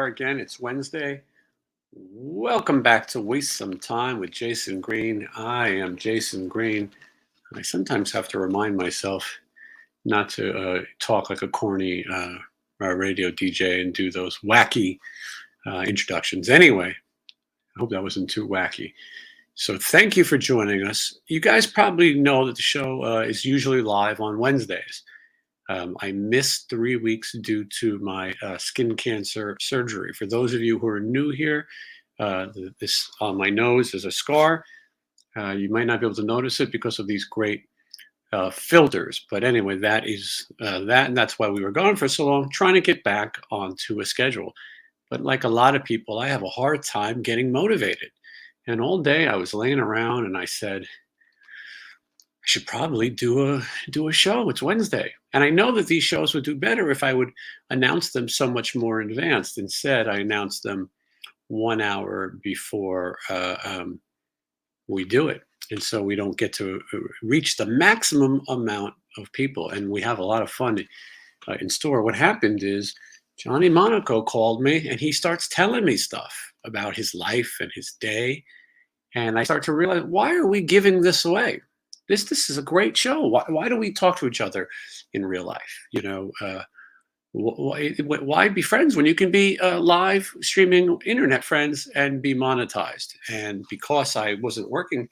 are again. It's Wednesday. Welcome back to Waste Some Time with Jason Green. I am Jason Green. I sometimes have to remind myself not to talk like a corny radio DJ and do those wacky introductions. Anyway, I hope that wasn't too wacky. So thank you for joining us. You guys probably know that the show is usually live on Wednesdays. I missed 3 weeks due to my skin cancer surgery. For those of you who are new here, this on my nose is a scar. You might not be able to notice it because of these great filters. But anyway, that is that, and that's why we were gone for so long, trying to get back onto a schedule. But like a lot of people, I have a hard time getting motivated. And all day I was laying around and I said, I should probably do a show. It's Wednesday. And I know that these shows would do better if I would announce them so much more in advance. Instead, I announced them 1 hour before we do it. And so we don't get to reach the maximum amount of people. And we have a lot of fun in store. What happened is Johnny Monaco called me and he starts telling me stuff about his life and his day. And I start to realize, why are we giving this away? This is a great show. Why do we talk to each other in real life? You know, why be friends when you can be live streaming internet friends and be monetized? And because I wasn't working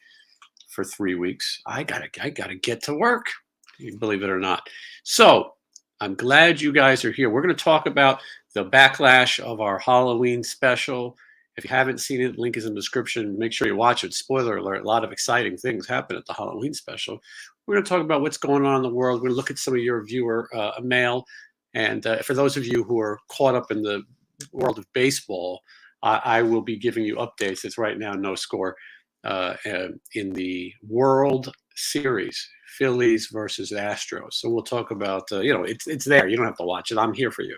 for 3 weeks, I gotta get to work, believe it or not. So I'm glad you guys are here. We're going to talk about the backlash of our Halloween special. If you haven't seen it, link is in the description. Make sure you watch it. Spoiler alert, a lot of exciting things happen at the Halloween special. We're going to talk about what's going on in the world. We're going to look at some of your viewer mail. And for those of you who are caught up in the world of baseball, I will be giving you updates. It's right now no score in the World Series, Phillies versus Astros. So we'll talk about, it's there. You don't have to watch it. I'm here for you.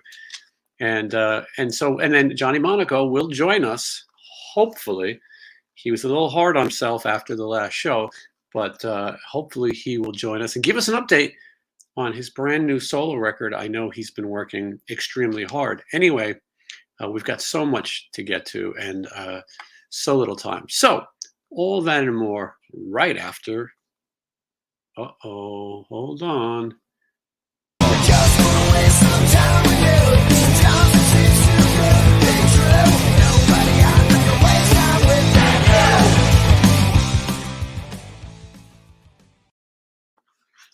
And then Johnny Monaco will join us. Hopefully, he was a little hard on himself after the last show, but hopefully he will join us and give us an update on his brand new solo record. I know he's been working extremely hard. Anyway, we've got so much to get to and so little time. So all that and more right after. Hold on. Just wanna waste some time with you.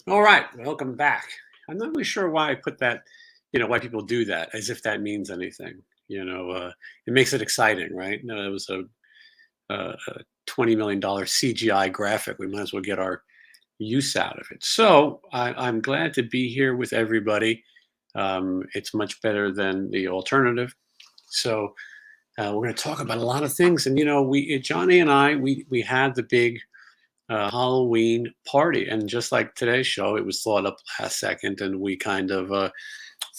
All right, welcome back. I'm not really sure why I put that, why people do that, as if that means anything. It makes it exciting, right? No, it was a $20 million CGI graphic. We might as well get our use out of it. So I'm glad to be here with everybody. It's much better than the alternative. So we're going to talk about a lot of things. And, Johnny and I, we had the big Halloween party. And just like today's show, it was thought up last second and we kind of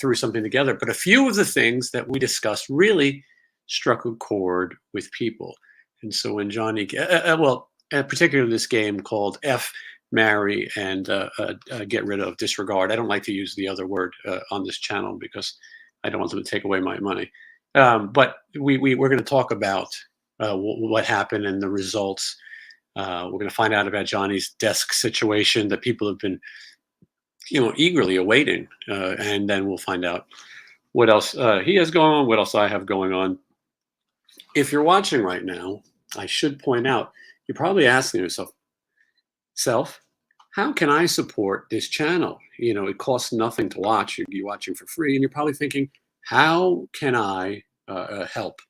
threw something together. But a few of the things that we discussed really struck a chord with people. And so when Johnny, particularly this game called F, Marry, and Get Rid of, Disregard. I don't like to use the other word on this channel because I don't want them to take away my money. But we're going to talk about what happened and the results. We're going to find out about Johnny's desk situation that people have been, eagerly awaiting. And then we'll find out what else he has going on, what else I have going on. If you're watching right now, I should point out, you're probably asking yourself, how can I support this channel? It costs nothing to watch. You're watching for free. And you're probably thinking, how can I help?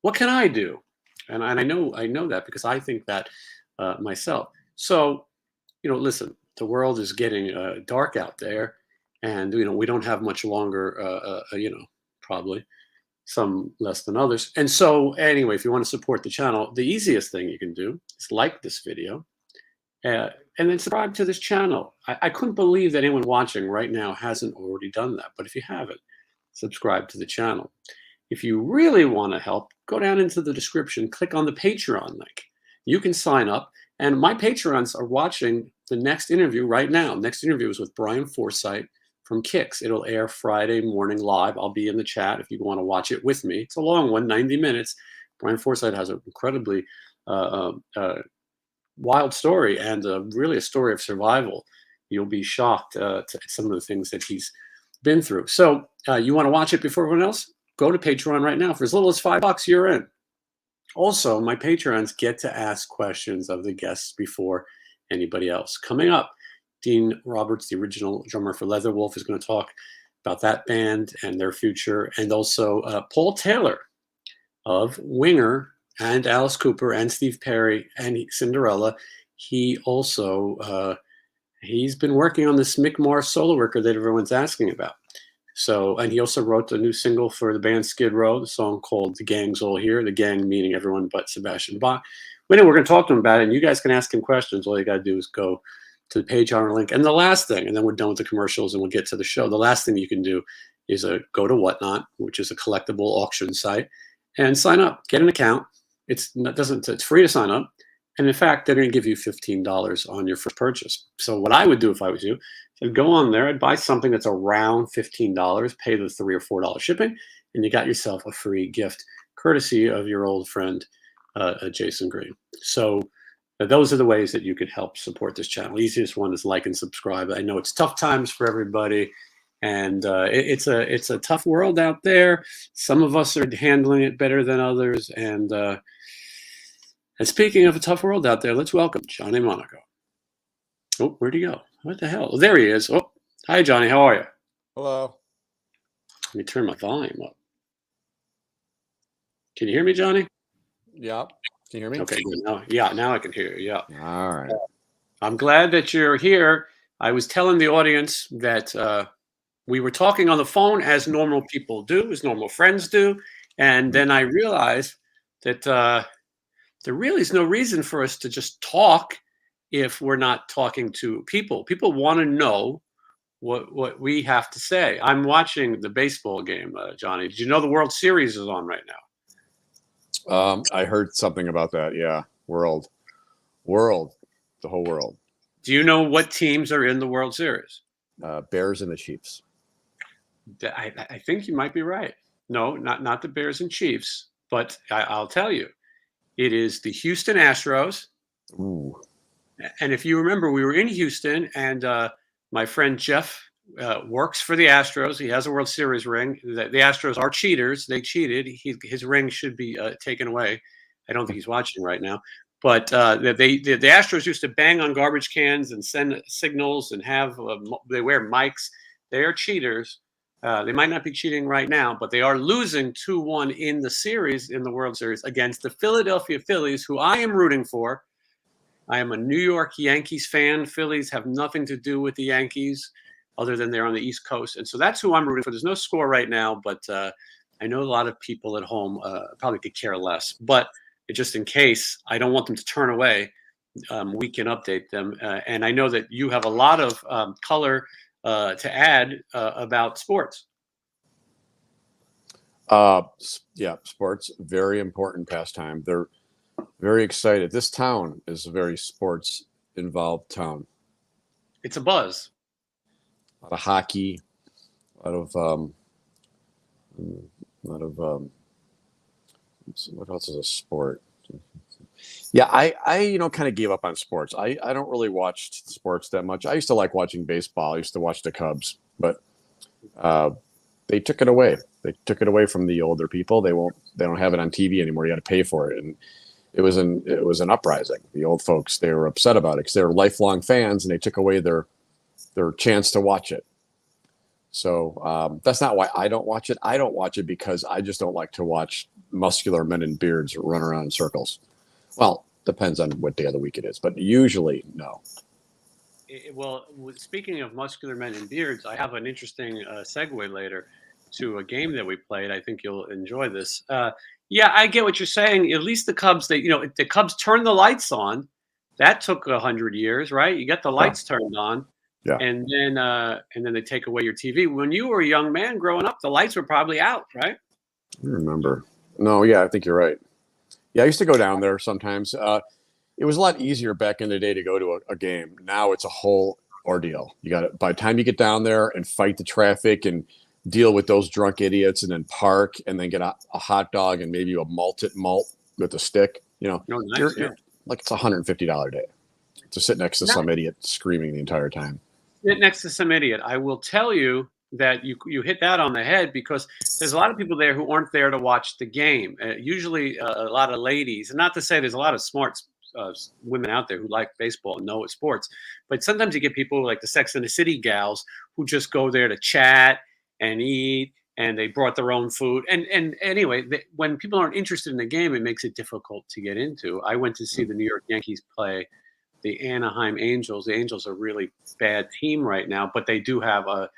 What can I do? And I know that because I think that myself. So, listen, the world is getting dark out there, and we don't have much longer. Probably some less than others. And so, anyway, if you want to support the channel, the easiest thing you can do is like this video, and then subscribe to this channel. I couldn't believe that anyone watching right now hasn't already done that. But if you haven't, subscribe to the channel. If you really want to help, go down into the description, click on the Patreon link. You can sign up. And my Patrons are watching the next interview right now. Next interview is with Brian Forsythe from Kicks. It'll air Friday morning live. I'll be in the chat if you want to watch it with me. It's a long one, 90 minutes. Brian Forsythe has an incredibly wild story and really a story of survival. You'll be shocked to some of the things that he's been through. So you want to watch it before everyone else? Go to Patreon right now. For as little as $5, you're in. Also, my Patreons get to ask questions of the guests before anybody else. Coming up, Dean Roberts, the original drummer for Leatherwolf, is going to talk about that band and their future. And also Paul Taylor of Winger and Alice Cooper and Steve Perry and Cinderella. He also, he's been working on this Mick Mars solo record that everyone's asking about. So, and he also wrote a new single for the band Skid Row, the song called The Gang's All Here. The gang meaning everyone but Sebastian Bach. But anyway, we're going to talk to him about it, and you guys can ask him questions. All you got to do is go to the page on our link. And the last thing, and then we're done with the commercials and we'll get to the show. The last thing you can do is go to Whatnot, which is a collectible auction site, and sign up. Get an account. It's free to sign up. And in fact, they're going to give you $15 on your first purchase. So what I would do if I was you, I'd go on there, I'd buy something that's around $15, pay the $3 or $4 shipping, and you got yourself a free gift, courtesy of your old friend, Jason Green. So those are the ways that you could help support this channel. The easiest one is like and subscribe. I know it's tough times for everybody, and it's a tough world out there. Some of us are handling it better than others, and speaking of a tough world out there, let's welcome Johnny Monaco. Oh, where'd he go? What the hell? Oh, there he is. Oh, hi, Johnny. How are you? Hello. Let me turn my volume up. Can you hear me, Johnny? Yeah. Can you hear me? Okay, good. Now I can hear you. Yeah. All right. I'm glad that you're here. I was telling the audience that we were talking on the phone as normal people do, as normal friends do. And then I realized that there really is no reason for us to just talk if we're not talking to people. People want to know what we have to say. I'm watching the baseball game, Johnny. Did you know the World Series is on right now? I heard something about that. Yeah. World, the whole world. Do you know what teams are in the World Series? Bears and the Chiefs. I think you might be right. No, not the Bears and Chiefs, but I'll tell you. It is the Houston Astros. Ooh. And if you remember, we were in Houston, and my friend Jeff works for the Astros. He has a World Series ring. The Astros are cheaters. They cheated. His ring should be taken away. I don't think he's watching right now. But the Astros used to bang on garbage cans and send signals and they wear mics. They are cheaters. They might not be cheating right now, but they are losing 2-1 in the series, in the World Series, against the Philadelphia Phillies, who I am rooting for. I am a New York Yankees fan. Phillies have nothing to do with the Yankees other than they're on the East Coast. And so that's who I'm rooting for. There's no score right now, but I know a lot of people at home probably could care less. But just in case, I don't want them to turn away. We can update them. And I know that you have a lot of color to add about sports. Yeah, sports, very important pastime. They're very excited. This town is a very sports involved town. It's a buzz. A lot of hockey, a lot of what else is a sport? Yeah, I kind of gave up on sports. I don't really watch sports that much. I used to like watching baseball. I used to watch the Cubs, but they took it away. They took it away from the older people. They don't have it on TV anymore. You got to pay for it. And it was an uprising. The old folks, they were upset about it because they were lifelong fans, and they took away their chance to watch it. So that's not why I don't watch it. I don't watch it because I just don't like to watch muscular men in beards run around in circles. Well, depends on what day of the week it is, but usually no. Well, speaking of muscular men in beards, I have an interesting segue later to a game that we played. I think you'll enjoy this. Yeah, I get what you're saying. At least the Cubs, the Cubs turned the lights on. That took 100 years, right? You got the lights turned on. Yeah. And then they take away your TV. When you were a young man growing up, the lights were probably out, right? I remember. No, yeah, I think you're right. Yeah, I used to go down there sometimes. It was a lot easier back in the day to go to a game. Now it's a whole ordeal. You got to, by the time you get down there and fight the traffic and deal with those drunk idiots and then park and then get a hot dog and maybe a malted malt with a stick, nice, you're like, it's $150 a day to sit next to some idiot screaming the entire time. Sit next to some idiot. I will tell you that you hit that on the head, because there's a lot of people there who aren't there to watch the game. Usually a lot of ladies, and not to say there's a lot of smart women out there who like baseball and know it's sports, but sometimes you get people like the Sex and the City gals who just go there to chat and eat, and they brought their own food. And anyway, when people aren't interested in the game, it makes it difficult to get into. I went to see the New York Yankees play the Anaheim Angels. The Angels are a really bad team right now, but they do have a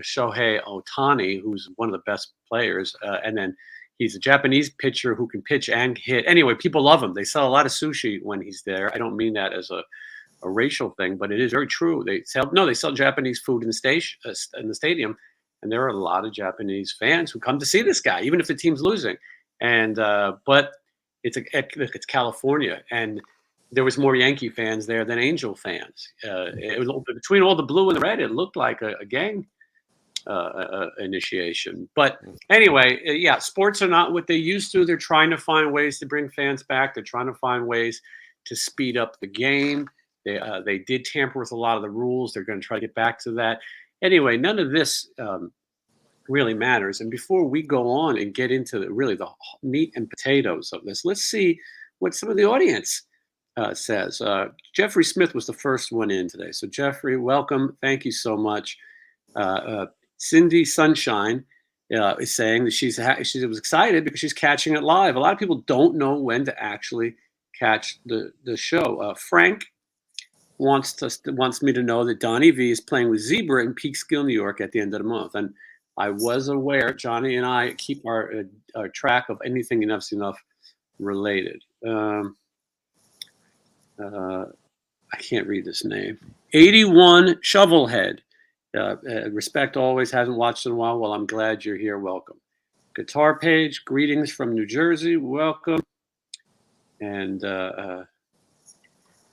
Shohei Ohtani, who's one of the best players, and then he's a Japanese pitcher who can pitch and hit. Anyway, people love him. They sell a lot of sushi when he's there. I don't mean that as a racial thing, but it is very true. They sell Japanese food in the stadium, and there are a lot of Japanese fans who come to see this guy, even if the team's losing. And but it's California, and there was more Yankee fans there than Angel fans. It was between all the blue and the red. It looked like a gang initiation. But anyway, yeah, sports are not what they used to. They're trying to find ways to bring fans back. They're trying to find ways to speed up the game. They did tamper with a lot of the rules. They're going to try to get back to that. Anyway, none of this really matters. And before we go on and get into the meat and potatoes of this, let's see what some of the audience says. Jeffrey Smith was the first one in today. So Jeffrey, welcome. Thank you so much. Cindy Sunshine is saying that she was excited because she's catching it live. A lot of people don't know when to actually catch the show. Frank wants me to know that Donnie V is playing with Zebra in Peekskill, New York at the end of the month. And I was aware, Johnny and I keep our track of anything Enough's Enough related. I can't read this name. 81 Shovelhead. Respect always, hasn't watched in a while. Well, I'm glad you're here. Welcome. Guitar Page, greetings from New Jersey. Welcome. And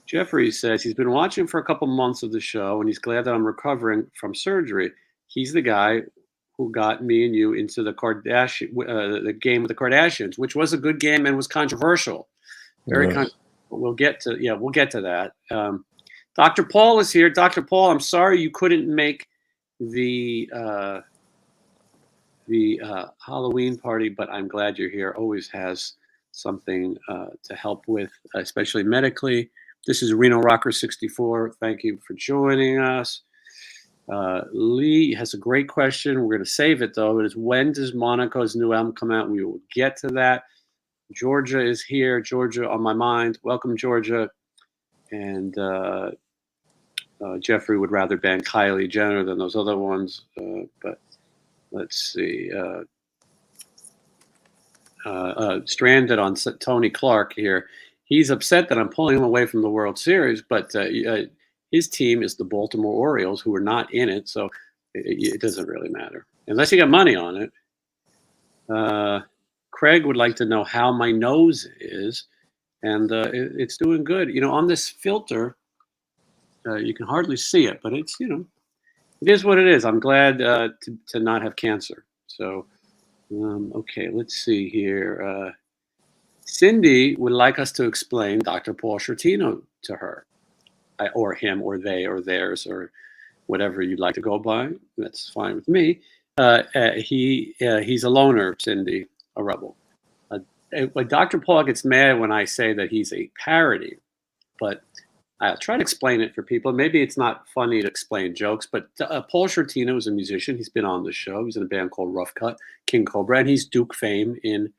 Jeffrey says he's been watching for a couple months of the show, and he's glad that I'm recovering from surgery. He's the guy who got me and you into the game with the Kardashians, which was a good game and was controversial. Very controversial. We'll get to that. Dr. Paul is here. Dr. Paul, I'm sorry you couldn't make the Halloween party, but I'm glad you're here. Always has something to help with, especially medically. This is Reno Rocker 64. Thank you for joining us. Lee has a great question. We're going to save it though. It is, when does Monaco's new album come out? We will get to that. Georgia is here. Georgia on my mind. Welcome, Georgia. And Jeffrey would rather ban Kylie Jenner than those other ones. But let's see. Stranded on Tony Clark here. He's upset that I'm pulling him away from the World Series, but his team is the Baltimore Orioles, who are not in it, so it doesn't really matter. Unless you got money on it. Craig would like to know how my nose is, and it's doing good. On this filter, you can hardly see it, but it's, it is what it is. I'm glad to not have cancer. So, okay, let's see here. Cindy would like us to explain Dr. Paul Shortino to her, or him, or they, or theirs, or whatever you'd like to go by. That's fine with me. He's a loner, Cindy, a rebel. Dr. Paul gets mad when I say that he's a parody, but I'll try to explain it for people. Maybe it's not funny to explain jokes, but Paul Shortino is a musician. He's been on the show. He's in a band called Rough Cut, King Cobra, and he's Duke fame in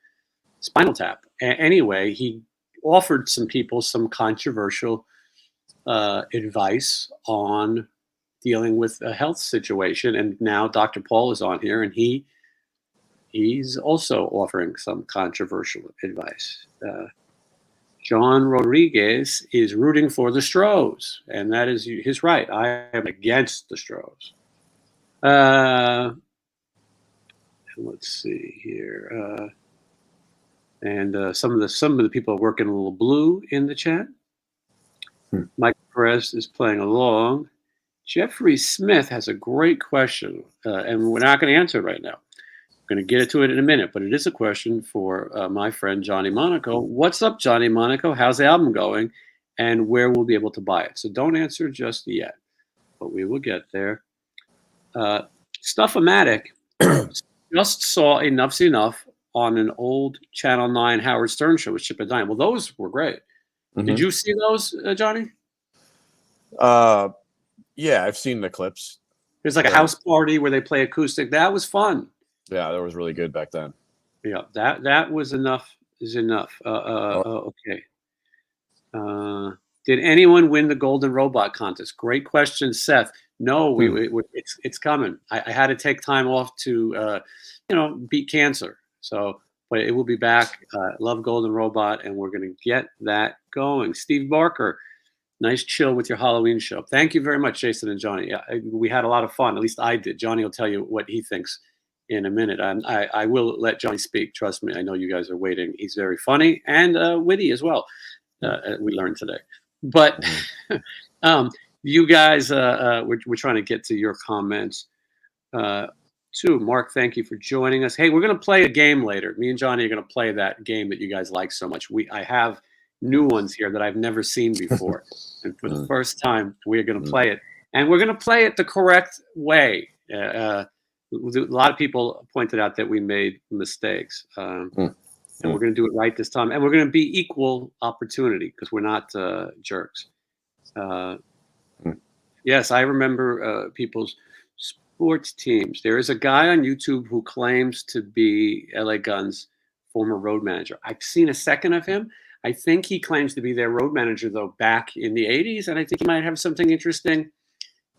Spinal Tap. Anyway, he offered some people some controversial advice on dealing with a health situation, and now Dr. Paul is on here, and he's also offering some controversial advice. John Rodriguez is rooting for the Stros, and that is his right. I am against the Stros. Let's see here. And some of the people are working a little blue in the chat. Mike Perez is playing along. Jeffrey Smith has a great question, and we're not going to answer it right now. We're going to get to it in a minute, but it is a question for my friend Johnny Monaco. What's up, Johnny Monaco? How's the album going? And where we'll be able to buy it. So don't answer just yet, but we will get there. Stuff-O-Matic just saw Enough's Enough on an old Channel 9 Howard Stern show with Chip and Dine. Well, those were great. Mhm. Did you see those, Johnny? Yeah, I've seen the clips. There's like a house party where they play acoustic. That was fun. Yeah, that was really good back then. Yeah, that was enough. Is enough. Okay. Did anyone win the Golden Robot contest? Great question, Seth. No, it's coming. I had to take time off to, beat cancer. So, but it will be back. Love Golden Robot, and we're going to get that going. Steve Barker, nice chill with your Halloween show. Thank you very much, Jason and Johnny. Yeah, we had a lot of fun. At least I did. Johnny will tell you what he thinks in a minute. I will let Johnny speak. Trust me. I know you guys are waiting. He's very funny and witty as well. We learned today. But you guys, we're trying to get to your comments too. Mark, thank you for joining us. Hey, we're going to play a game later. Me and Johnny are going to play that game that you guys like so much. I have new ones here that I've never seen before. And for the first time, we're going to play it. And we're going to play it the correct way. A lot of people pointed out that we made mistakes. And we're going to do it right this time. And we're going to be equal opportunity because we're not jerks. Yes, I remember people's sports teams. There is a guy on YouTube who claims to be LA Guns' former road manager. I've seen a second of him. I think he claims to be their road manager, though, back in the 80s. And I think he might have something interesting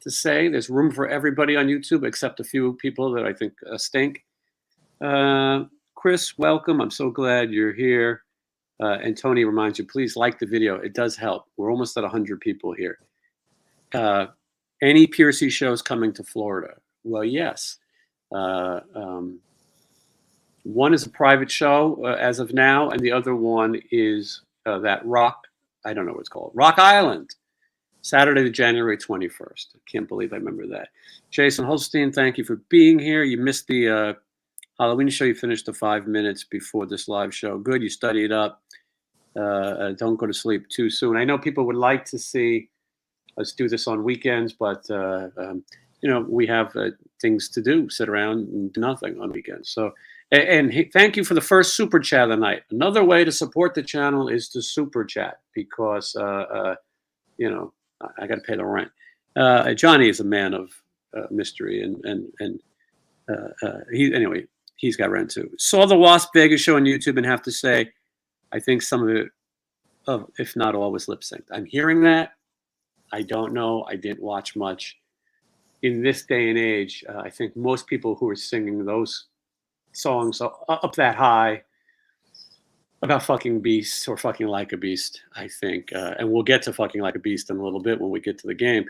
to say. There's room for everybody on YouTube except a few people that I think stink. Chris, welcome. I'm so glad you're here. And Tony reminds you, please like the video. It does help. We're almost at 100 people here. Any Piercy shows coming to Florida? Well, yes. One is a private show as of now, and the other one is that Rock, I don't know what it's called, Rock Island, Saturday, January 21st. I can't believe I remember that. Jason Holstein, thank you for being here. You missed the Halloween show. You finished the 5 minutes before this live show. Good, you studied up. Don't go to sleep too soon. I know people would like to see us do this on weekends, but we have things to do, sit around and do nothing on weekends. So, and thank you for the first super chat of the night. Another way to support the channel is to super chat because, I got to pay the rent. Johnny is a man of mystery and he's got rent too. Saw the Wasp Vegas show on YouTube and have to say, I think some of it, if not all, was lip synced. I'm hearing that. I don't know. I didn't watch much. In this day and age, I think most people who are singing those songs up that high about fucking beasts or fucking like a beast, I think. And we'll get to fucking like a beast in a little bit when we get to the game.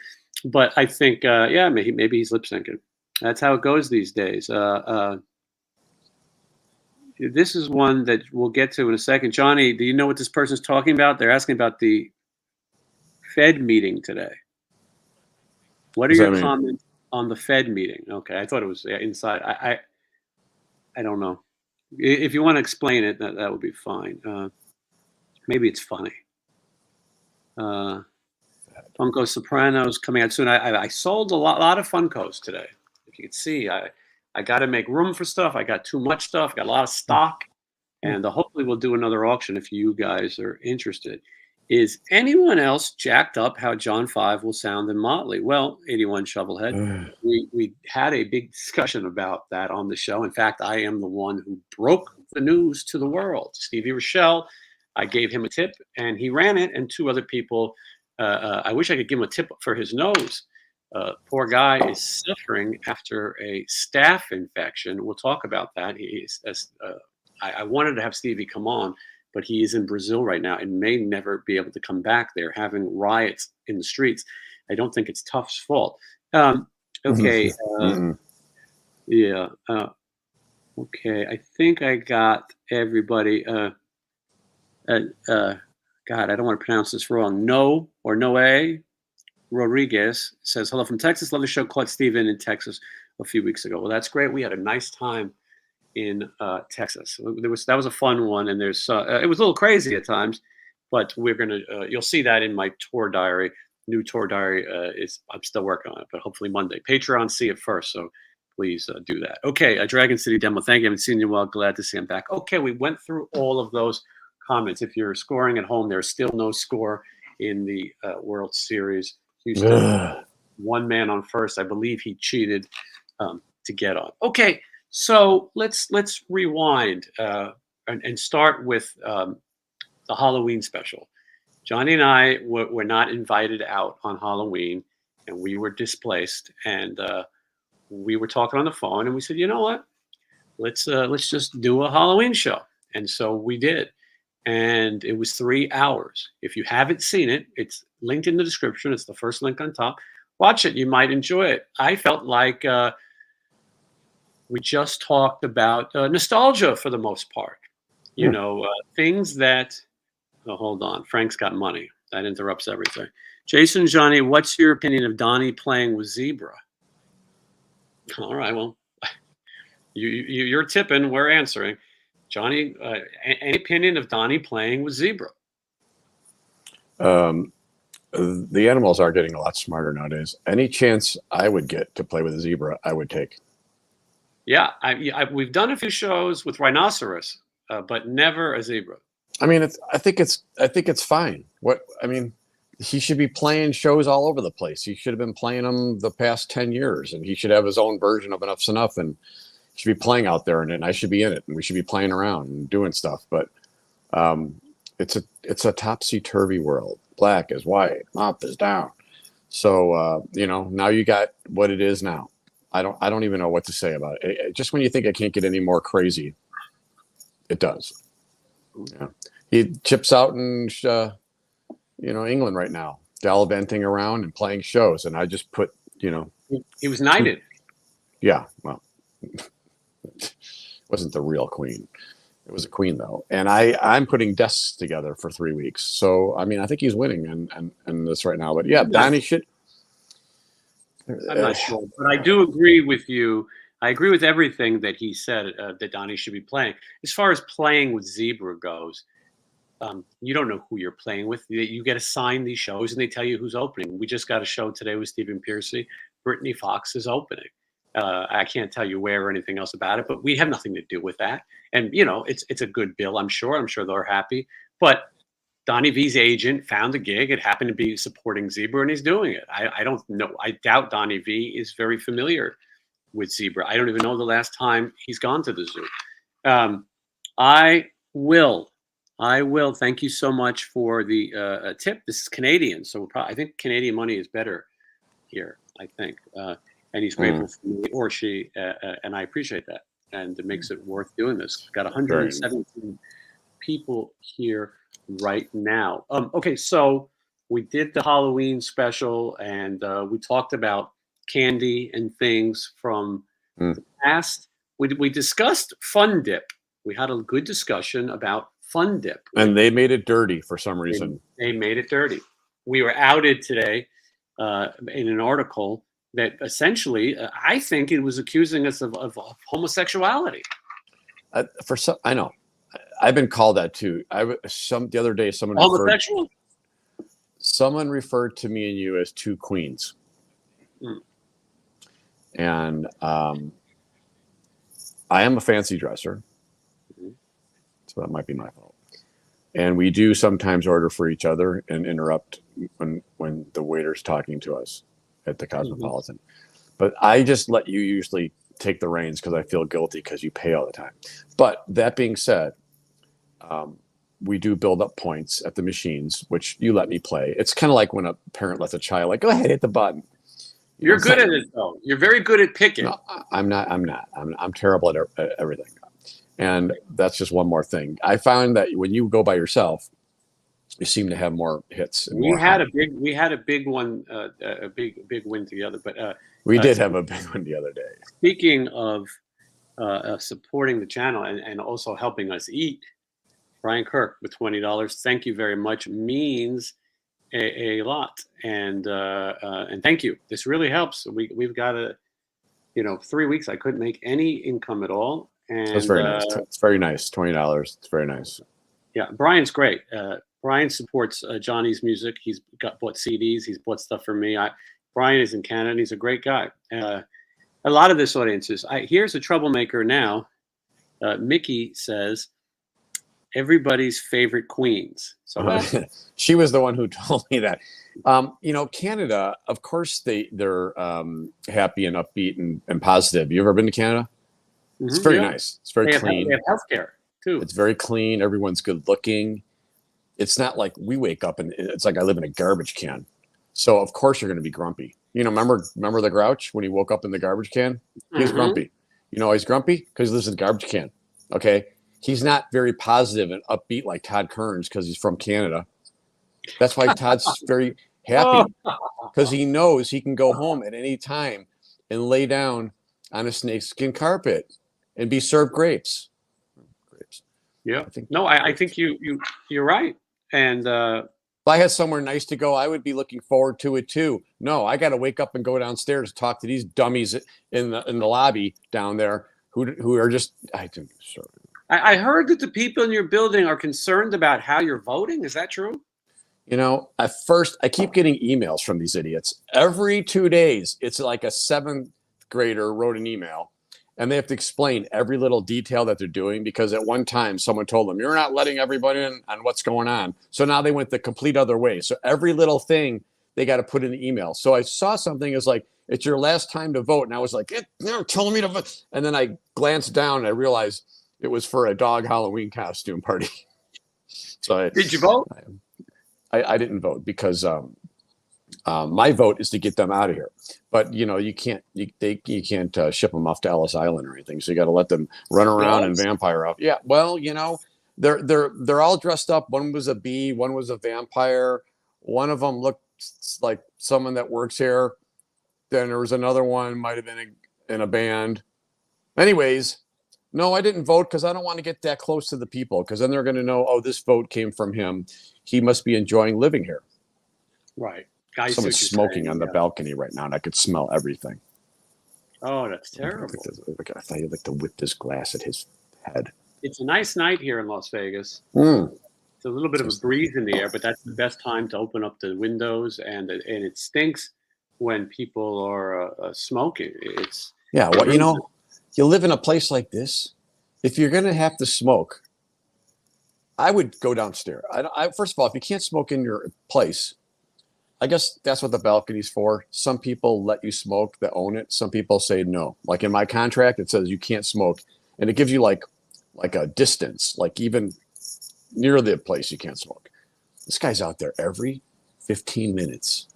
But I think, maybe he's lip syncing. That's how it goes these days. This is one that we'll get to in a second. Johnny, do you know what this person's talking about? They're asking about the Fed meeting today. What are your comments on the Fed meeting? Okay, I thought it was inside. I don't know. If you want to explain it, that would be fine. Maybe it's funny. Funko Sopranos coming out soon. I sold a lot of Funkos today. If you can see, I got to make room for stuff. I got too much stuff. Got a lot of stock, and hopefully we'll do another auction if you guys are interested. Is anyone else jacked up how John 5 will sound in Motley? Well, 81 Shovelhead, we had a big discussion about that on the show. In fact, I am the one who broke the news to the world. Stevie Rochelle, I gave him a tip, and he ran it, and two other people. I wish I could give him a tip for his nose. Poor guy is suffering after a staph infection. We'll talk about that. I wanted to have Stevie come on, but he is in Brazil right now and may never be able to come back. They're having riots in the streets. I don't think it's Tuff's fault. Okay. Okay. I think I got everybody. God, I don't want to pronounce this wrong. No or Noe. Rodriguez says, hello from Texas. Love the show. Caught Steven in Texas a few weeks ago. Well, that's great. We had a nice time in Texas. That was a fun one, and there's it was a little crazy at times, but we're gonna you'll see that in my tour diary. New tour diary I'm still working on it, but hopefully Monday. Patreon, see it first, so please do that. Okay, Dragon City demo. Thank you. I haven't seen you well. Glad to see I'm back. Okay, we went through all of those comments. If you're scoring at home, there's still no score in the World Series. Houston, one man on first. I believe he cheated to get on. Okay, so let's rewind and start with the Halloween special. Johnny and I were not invited out on Halloween, and we were displaced. And we were talking on the phone, and we said, you know what? Let's just do a Halloween show. And so we did. And it was 3 hours. If you haven't seen it, it's linked in the description. It's the first link on top. Watch it. You might enjoy it. I felt like we just talked about nostalgia for the most part. You know, things that... Oh, hold on. Frank's got money. That interrupts everything. Jason, Johnny, what's your opinion of Donnie playing with Zebra? All right. Well, you're tipping. We're answering. Johnny, any opinion of Donnie playing with Zebra? The animals are getting a lot smarter nowadays. Any chance I would get to play with a zebra, I would take. Yeah, we've done a few shows with rhinoceros, but never a zebra. I mean, I think it's fine. He should be playing shows all over the place. He should have been playing them the past 10 years, and he should have his own version of Enough's Enough, and he should be playing out there, and I should be in it, and we should be playing around and doing stuff. But it's a topsy-turvy world. Black is white, up is down. So now you got what it is now. I don't even know what to say about it. Just when you think it can't get any more crazy, it does. Yeah. He chips out in England right now, gallivanting around and playing shows, and I just put he was knighted. Yeah, well, it wasn't the real queen. It was a queen though, and I'm putting desks together for 3 weeks. So I mean, I think he's winning and this right now. But yeah, Donnie should. I'm not sure, but I do agree with you. I agree with everything that he said that Donnie should be playing. As far as playing with Zebra goes, you don't know who you're playing with. You get assigned these shows, and they tell you who's opening. We just got a show today with Stephen Piercy. Brittany Fox is opening. I can't tell you where or anything else about it, but we have nothing to do with that. And it's a good bill. I'm sure they're happy. But Donnie V's agent found a gig. It happened to be supporting Zebra, and he's doing it. I don't know. I doubt Donnie V is very familiar with Zebra. I don't even know the last time he's gone to the zoo. I will. Thank you so much for the tip. This is Canadian, so I think Canadian money is better here. I think, and he's grateful for me or she, and I appreciate that. And it makes it worth doing this. We've got 117 people here right now. Okay, so we did the Halloween special, and we talked about candy and things from the past. We discussed Fun Dip. We had a good discussion about Fun Dip. And they made it dirty for some reason. They made it dirty. We were outed today in an article that essentially, I think it was accusing us of homosexuality. I know. I've been called that too. The other day, someone referred to me and you as two queens. And I am a fancy dresser, so that might be my fault. And we do sometimes order for each other and interrupt when the waiter's talking to us at the Cosmopolitan. But I just let you usually take the reins because I feel guilty because you pay all the time. But that being said, we do build up points at the machines, which you let me play. It's kind of like when a parent lets a child, like, go ahead, hit the button. You're good at it, though. You're very good at picking. No, I'm not. I'm terrible at everything. And that's just one more thing. I found that when you go by yourself, you seem to have more hits. And we had a big one, a big win together. But we did have a big one the other day. Speaking of supporting the channel and also helping us eat, Brian Kirk with $20. Thank you very much. Means a lot, and thank you. This really helps. We've got 3 weeks I couldn't make any income at all, and That's very nice. It's very nice. $20. It's very nice. Yeah, Brian's great. Brian supports Johnny's music. He's bought CDs. He's bought stuff for me. Brian is in Canada. And he's a great guy. A lot of this audience is. Here's a troublemaker now. Mickey says, everybody's favorite queens. So she was the one who told me that. Canada, of course, they're happy and upbeat and positive. You ever been to Canada? Mm-hmm, it's very nice. It's very clean. They have healthcare too. It's very clean. Everyone's good looking. It's not like we wake up and it's like I live in a garbage can. So of course you're going to be grumpy. Remember the Grouch when he woke up in the garbage can? He was grumpy. You know why he's grumpy? Because he lives in a garbage can. Okay. He's not very positive and upbeat like Todd Kearns because he's from Canada. That's why Todd's very happy because he knows he can go home at any time and lay down on a snakeskin carpet and be served grapes. Yeah. I think you're right. And if I had somewhere nice to go, I would be looking forward to it too. No, I got to wake up and go downstairs and talk to these dummies in the lobby down there who are just. I heard that the people in your building are concerned about how you're voting. Is that true? At first, I keep getting emails from these idiots. Every 2 days, it's like a 7th grader wrote an email, and they have to explain every little detail that they're doing because at one time, someone told them, you're not letting everybody in on what's going on. So now they went the complete other way. So every little thing they got to put in the email. So I saw something as like, it's your last time to vote. And I was like, they're telling me to vote. And then I glanced down and I realized it was for a dog Halloween costume party. So did you vote? I didn't vote because my vote is to get them out of here. But you can't ship them off to Ellis Island or anything. So you got to let them run around and vampire up. Yeah, well, they're all dressed up. One was a bee, one was a vampire. One of them looked like someone that works here. Then there was another one, might have been in a band. Anyways, no, I didn't vote because I don't want to get that close to the people because then they're going to know, oh, this vote came from him. He must be enjoying living here. Right. Someone's smoking on the balcony right now, and I could smell everything. Oh, that's terrible. I thought you'd like to whip this glass at his head. It's a nice night here in Las Vegas. It's a little bit of a breeze in the air, but that's the best time to open up the windows, and it stinks when people are smoking. You live in a place like this. If you're going to have to smoke, I would go downstairs. First of all, if you can't smoke in your place, I guess that's what the balcony's for. Some people let you smoke that own it. Some people say no. Like in my contract, it says you can't smoke, and it gives you like a distance, like even near the place you can't smoke. This guy's out there every 15 minutes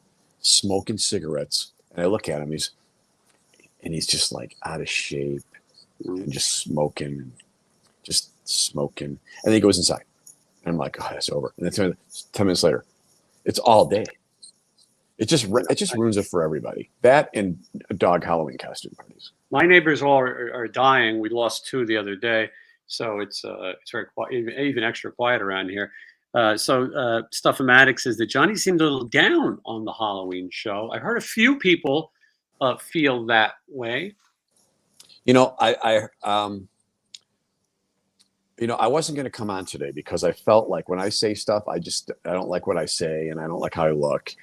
smoking cigarettes, and I look at him. He's just like out of shape and just smoking. And then he goes inside. And I'm like, oh, that's over. And then 10 minutes later, it's all day. It just ruins it for everybody. That and dog Halloween costume parties. My neighbors all are dying. We lost 2 the other day. So it's very quiet, even extra quiet around here. Stuff-O-Matic says that Johnny seemed a little down on the Halloween show. I heard a few people feel that way. I wasn't going to come on today because I felt like when I say stuff, I don't like what I say, and I don't like how I look,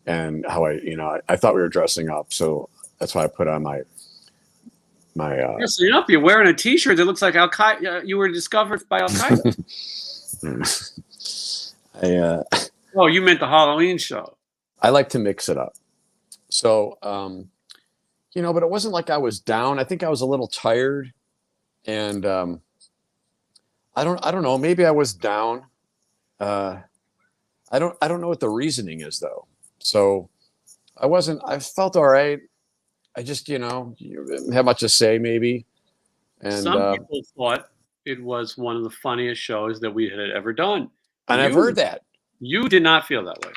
and how I thought we were dressing up, so that's why I put on my. You're wearing a T-shirt that looks like Al Qaeda. You were discovered by Al Qaeda. Oh, you meant the Halloween show. I like to mix it up, so but it wasn't like I was down. I think I was a little tired, and I don't know. Maybe I was down. I don't know what the reasoning is though. So I felt all right. I just, didn't have much to say maybe. And some people thought it was one of the funniest shows that we had ever done. And I've heard that. You did not feel that way.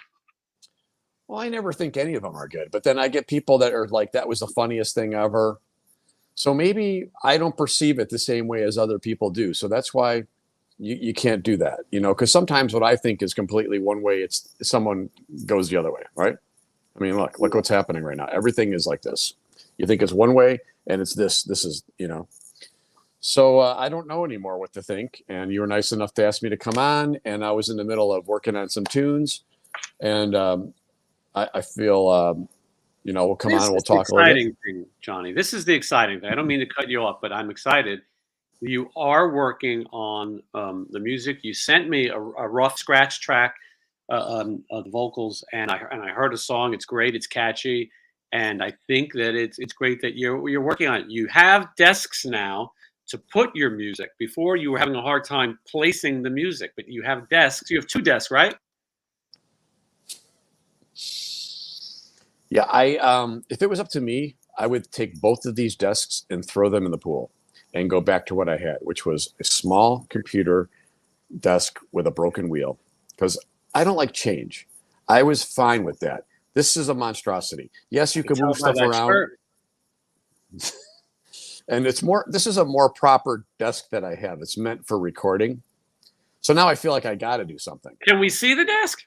Well, I never think any of them are good, but then I get people that are like, that was the funniest thing ever. So maybe I don't perceive it the same way as other people do. So that's why, you can't do that, because sometimes what I think is completely one way, it's someone goes the other way, right? I mean, look what's happening right now. Everything is like this. You think it's one way, and it's this. This is, So I don't know anymore what to think. And you were nice enough to ask me to come on, and I was in the middle of working on some tunes, and I feel, we'll come on and we'll talk a little bit. Exciting thing, Johnny. This is the exciting thing. I don't mean to cut you off, but I'm excited. You are working on the music. You sent me a rough scratch track of the vocals, and I heard a song. It's great. It's catchy, and I think that it's great that you're working on it. You have desks now to put your music. Before, you were having a hard time placing the music, but you have desks. You have 2 desks, right? Yeah, if it was up to me, I would take both of these desks and throw them in the pool and go back to what I had, which was a small computer desk with a broken wheel, because I don't like change. I was fine with that. This is a monstrosity. Yes, you can move stuff around. And this is a more proper desk that I have. It's meant for recording. So now I feel like I got to do something. Can we see the desk?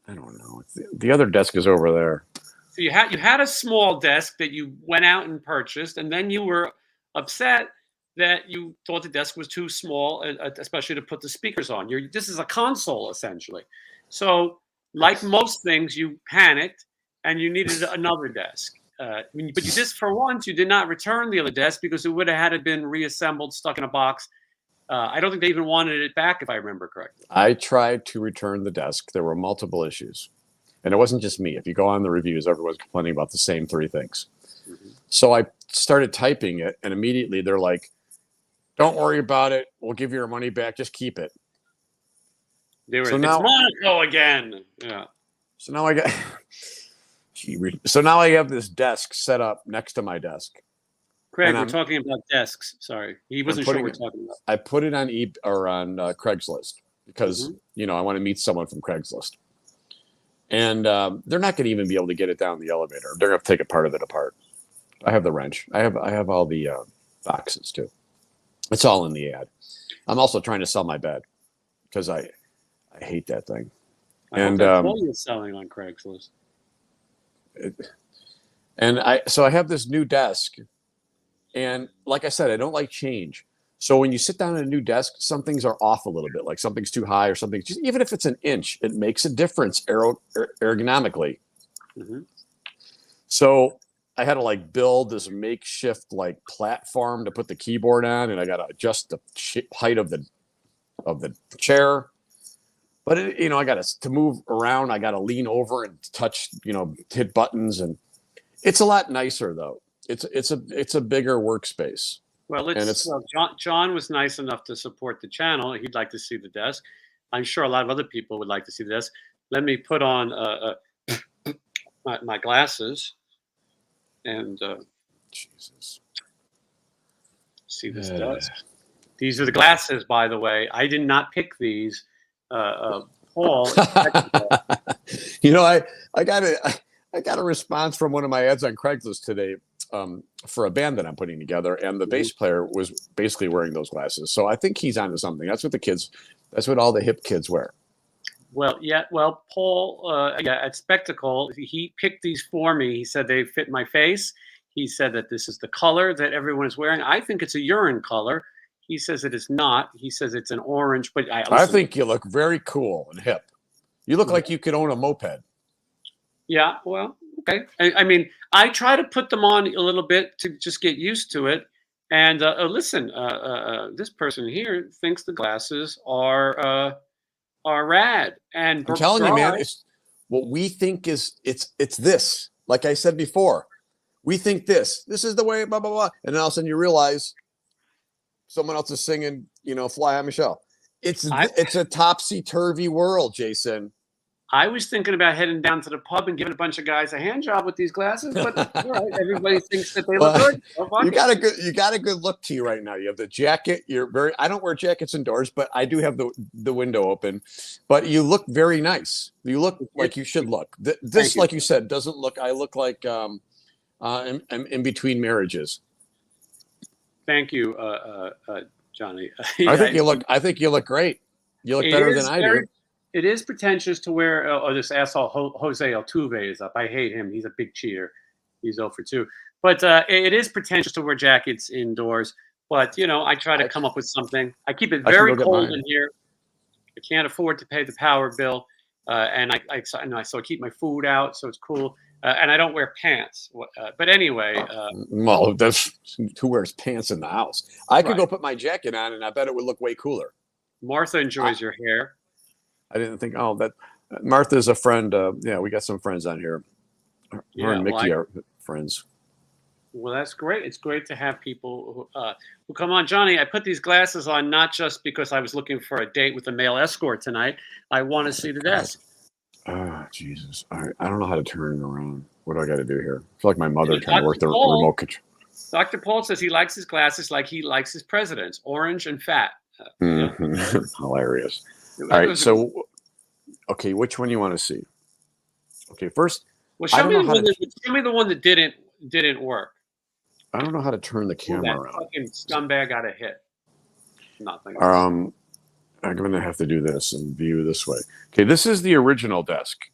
I don't know. The other desk is over there. So you had a small desk that you went out and purchased, and then you were upset that you thought the desk was too small, especially to put the speakers on. This is a console, essentially. So, like most things, you panicked and you needed another desk. But you just, for once, you did not return the other desk because it would have had to been reassembled, stuck in a box. I don't think they even wanted it back, if I remember correctly. I tried to return the desk. There were multiple issues. And it wasn't just me. If you go on the reviews, everyone's complaining about the same 3 things. Mm-hmm. So I started typing it, and immediately they're like, don't worry about it. We'll give you your money back. Just keep it. It's Monaco again. Yeah. So now I have this desk set up next to my desk. Craig, we're talking about desks. Sorry, he wasn't sure what we're talking about. I put it on on Craigslist because I want to meet someone from Craigslist, and they're not going to even be able to get it down the elevator. They're going to take a part of it apart. I have the wrench. I have all the boxes too. It's all in the ad. I'm also trying to sell my bed because I hate that thing. And that's what you're selling on Craigslist. So I have this new desk, and like I said, I don't like change. So when you sit down at a new desk, some things are off a little bit, like something's too high or something. Just even if it's an inch, it makes a difference ergonomically. Mm-hmm. So I had to build this makeshift platform to put the keyboard on, and I got to adjust the height of the chair. But I got to move around. I got to lean over and touch, hit buttons, and it's a lot nicer though. It's a bigger workspace. Well, John was nice enough to support the channel. He'd like to see the desk. I'm sure a lot of other people would like to see the desk. Let me put on my glasses and Jesus. See this desk. These are the glasses, by the way. I did not pick these. Paul. I got a response from one of my ads on Craigslist today for a band that I'm putting together, and the bass player was basically wearing those glasses. So I think he's onto something. That's what all the hip kids wear. Well, yeah. Well, Paul, at Spectacle, he picked these for me. He said they fit my face. He said that this is the color that everyone is wearing. I think it's a urine color. He says it is not. He says it's an orange. But I think you look very cool and hip. You look like you could own a moped. Yeah, well, okay. I mean, I try to put them on a little bit to just get used to it. And listen, this person here thinks the glasses are rad. And I'm telling you, man, it's what we think is it's this. Like I said before, we think this is the way, blah blah blah, and then all of a sudden you realize someone else is singing, Fly on Michelle. It's a topsy-turvy world, Jason. I was thinking about heading down to the pub and giving a bunch of guys a hand job with these glasses, but all right, everybody thinks that they look good. You got a good look to you right now. You have the jacket. I don't wear jackets indoors, but I do have the window open. But you look very nice. You look like you should look. This, like you said, doesn't look. I look like in between marriages. Thank you, Johnny. I think you look. I think you look great. You look better than I do. It is pretentious to wear. Oh, this asshole Jose Altuve is up. I hate him. He's a big cheater. He's 0 for 2. But it is pretentious to wear jackets indoors. But you know, I try to come up with something. I keep it very cold in here. I can't afford to pay the power bill, and so I keep my food out, so it's cool. And I don't wear pants. But anyway. Well, who wears pants in the house? I could go put my jacket on, and I bet it would look way cooler. Martha enjoys your hair. I didn't think. Oh, that Martha's a friend. Yeah, we got some friends on here. Her and Mickey are friends. Well, that's great. It's great to have people who come on. Johnny, I put these glasses on not just because I was looking for a date with a male escort tonight. I want to see the desk. Oh, Jesus. I don't know how to turn it around. What do I got to do here? I feel like my mother trying to work the remote control. Dr. Paul says he likes his glasses like he likes his presidents, orange and fat. Hilarious. All right. So, okay, which one do you want to see? Okay, first. Well, show me the one that didn't work. I don't know how to turn the camera around. Fucking scumbag got a hit. Nothing. I'm going to have to do this and view this way. Okay, this is the original desk,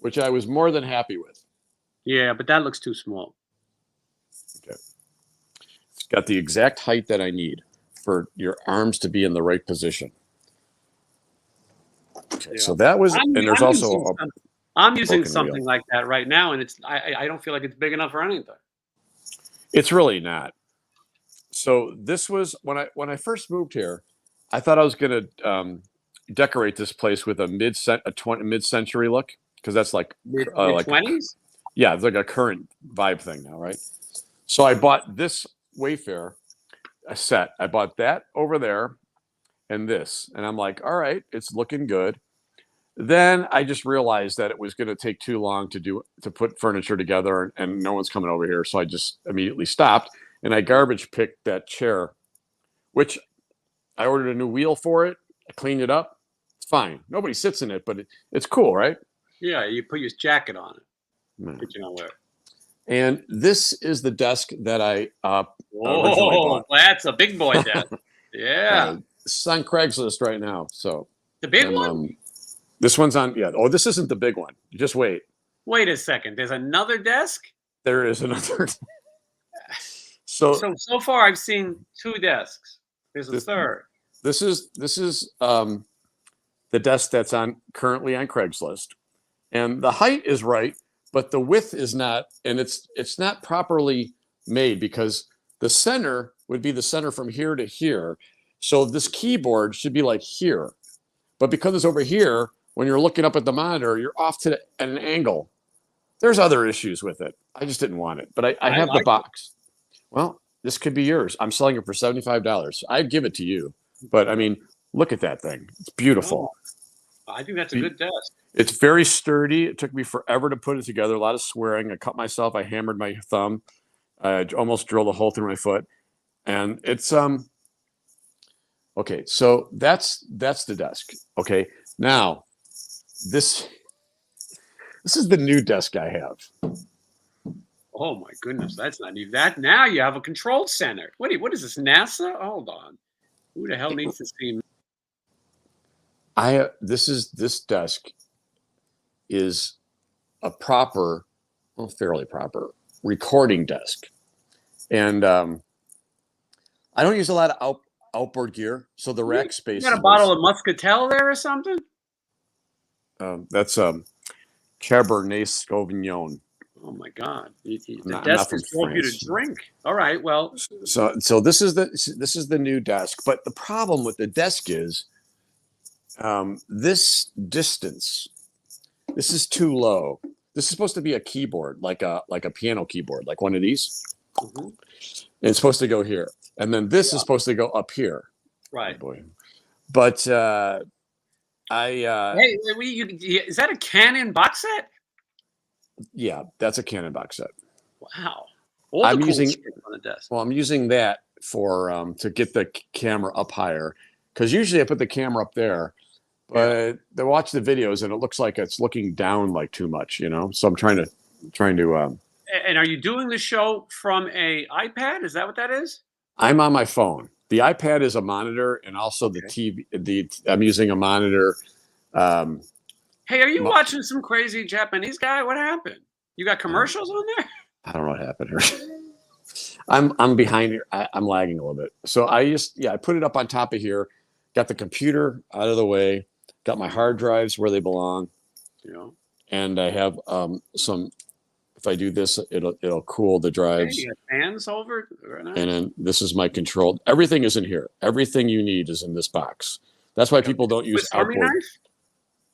which I was more than happy with. Yeah, but that looks too small. Okay. It's got the exact height that I need for your arms to be in the right position. Okay, so that was, there's also I'm using something like that right now, and I don't feel like it's big enough for anything. It's really not. So this was when I first moved here. I thought I was going to decorate this place with a mid-century look, because that's like mid-20s. Yeah, it's like a current vibe thing now, right? So I bought this Wayfair set. I bought that over there and this, and I'm like, all right, it's looking good. Then I just realized that it was going to take too long to put furniture together, and no one's coming over here, so I just immediately stopped, and I garbage picked that chair, which I ordered a new wheel for it. I cleaned it up. It's fine. Nobody sits in it, but it's cool, right? Yeah, you put your jacket on it. But you don't wear it. And this is the desk that I originally bought. That's a big boy desk. Yeah. It's on Craigslist right now. So the big one? This one's on, yeah. Oh, this isn't the big one. Just wait. Wait a second. There's another desk? There is another. So far I've seen 2 desks. There's a third. This is the desk that's currently on Craigslist, and the height is right, but the width is not, and it's not properly made, because the center would be the center from here to here. So this keyboard should be like here, but because it's over here, when you're looking up at the monitor, you're off at an angle. There's other issues with it. I just didn't want it, but I have the box. Well, this could be yours. I'm selling it for $75. I'd give it to you. But, I mean, look at that thing. It's beautiful. Oh, I think that's a good desk. It's very sturdy. It took me forever to put it together. A lot of swearing. I cut myself. I hammered my thumb. I almost drilled a hole through my foot. And it's okay, so that's the desk. Okay. Now, this is the new desk I have. Oh my goodness, that's not even that. Now you have a control center. What is this, NASA? Hold on. Who the hell needs to see me? This desk is a proper, well, fairly proper recording desk. And I don't use a lot of outboard gear, so the rack space. You got a bottle of Muscatel there or something? That's Cabernet Sauvignon. Oh my God! The desk is for you to drink. All right, well. So this is the new desk, but the problem with the desk is this distance. This is too low. This is supposed to be a keyboard, like a piano keyboard, like one of these. Mm-hmm. And it's supposed to go here, and then this is supposed to go up here. Right. Oh boy. But hey, is that a Canon box set? Yeah, that's a Canon box set. Wow. I'm using on the desk. Well, I'm using that for to get the camera up higher, because usually I put the camera up there, but I watch the videos and it looks like it's looking down like too much, you know. So I'm trying to. And are you doing the show from a iPad? Is that what that is? I'm on my phone. The iPad is a monitor, and also the TV. I'm using a monitor. Hey, are you watching some crazy Japanese guy? What happened? You got commercials on there? I don't know what happened here. I'm behind here. I'm lagging a little bit. So I put it up on top of here. Got the computer out of the way. Got my hard drives where they belong. Yeah. And I have some. If I do this, it'll cool the drives. Hey, you got fans over? Very nice. And then this is my control. Everything is in here. Everything you need is in this box. That's why people don't use Army outboard.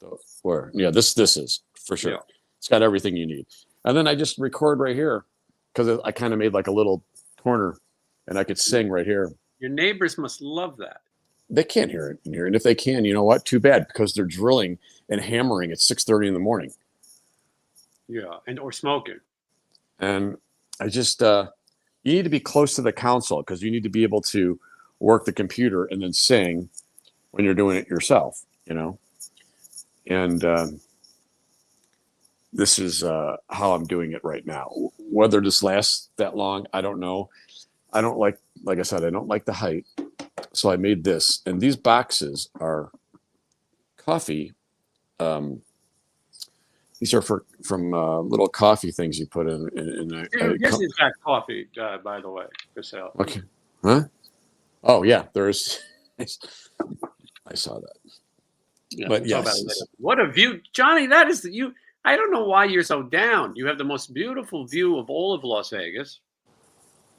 knife? Where? Yeah, this is for sure. Yeah. It's got everything you need. And then I just record right here because I kind of made like a little corner, and I could sing right here. Your neighbors must love that. They can't hear it in here, and if they can, you know what? Too bad, because they're drilling and hammering at 6:30 in the morning. Yeah, or smoking. And I just you need to be close to the console because you need to be able to work the computer and then sing when you're doing it yourself, you know. And this is how I'm doing it right now. Whether this lasts that long, I don't know. I don't like I said, I don't like the height. So I made this. And these boxes are coffee. These are from little coffee things you put in. This is that coffee, by the way, for sale. Okay. Huh? Oh, yeah. There's. I saw that. Yeah, but yes. What a view. Johnny, that is you. I don't know why you're so down. You have the most beautiful view of all of Las Vegas.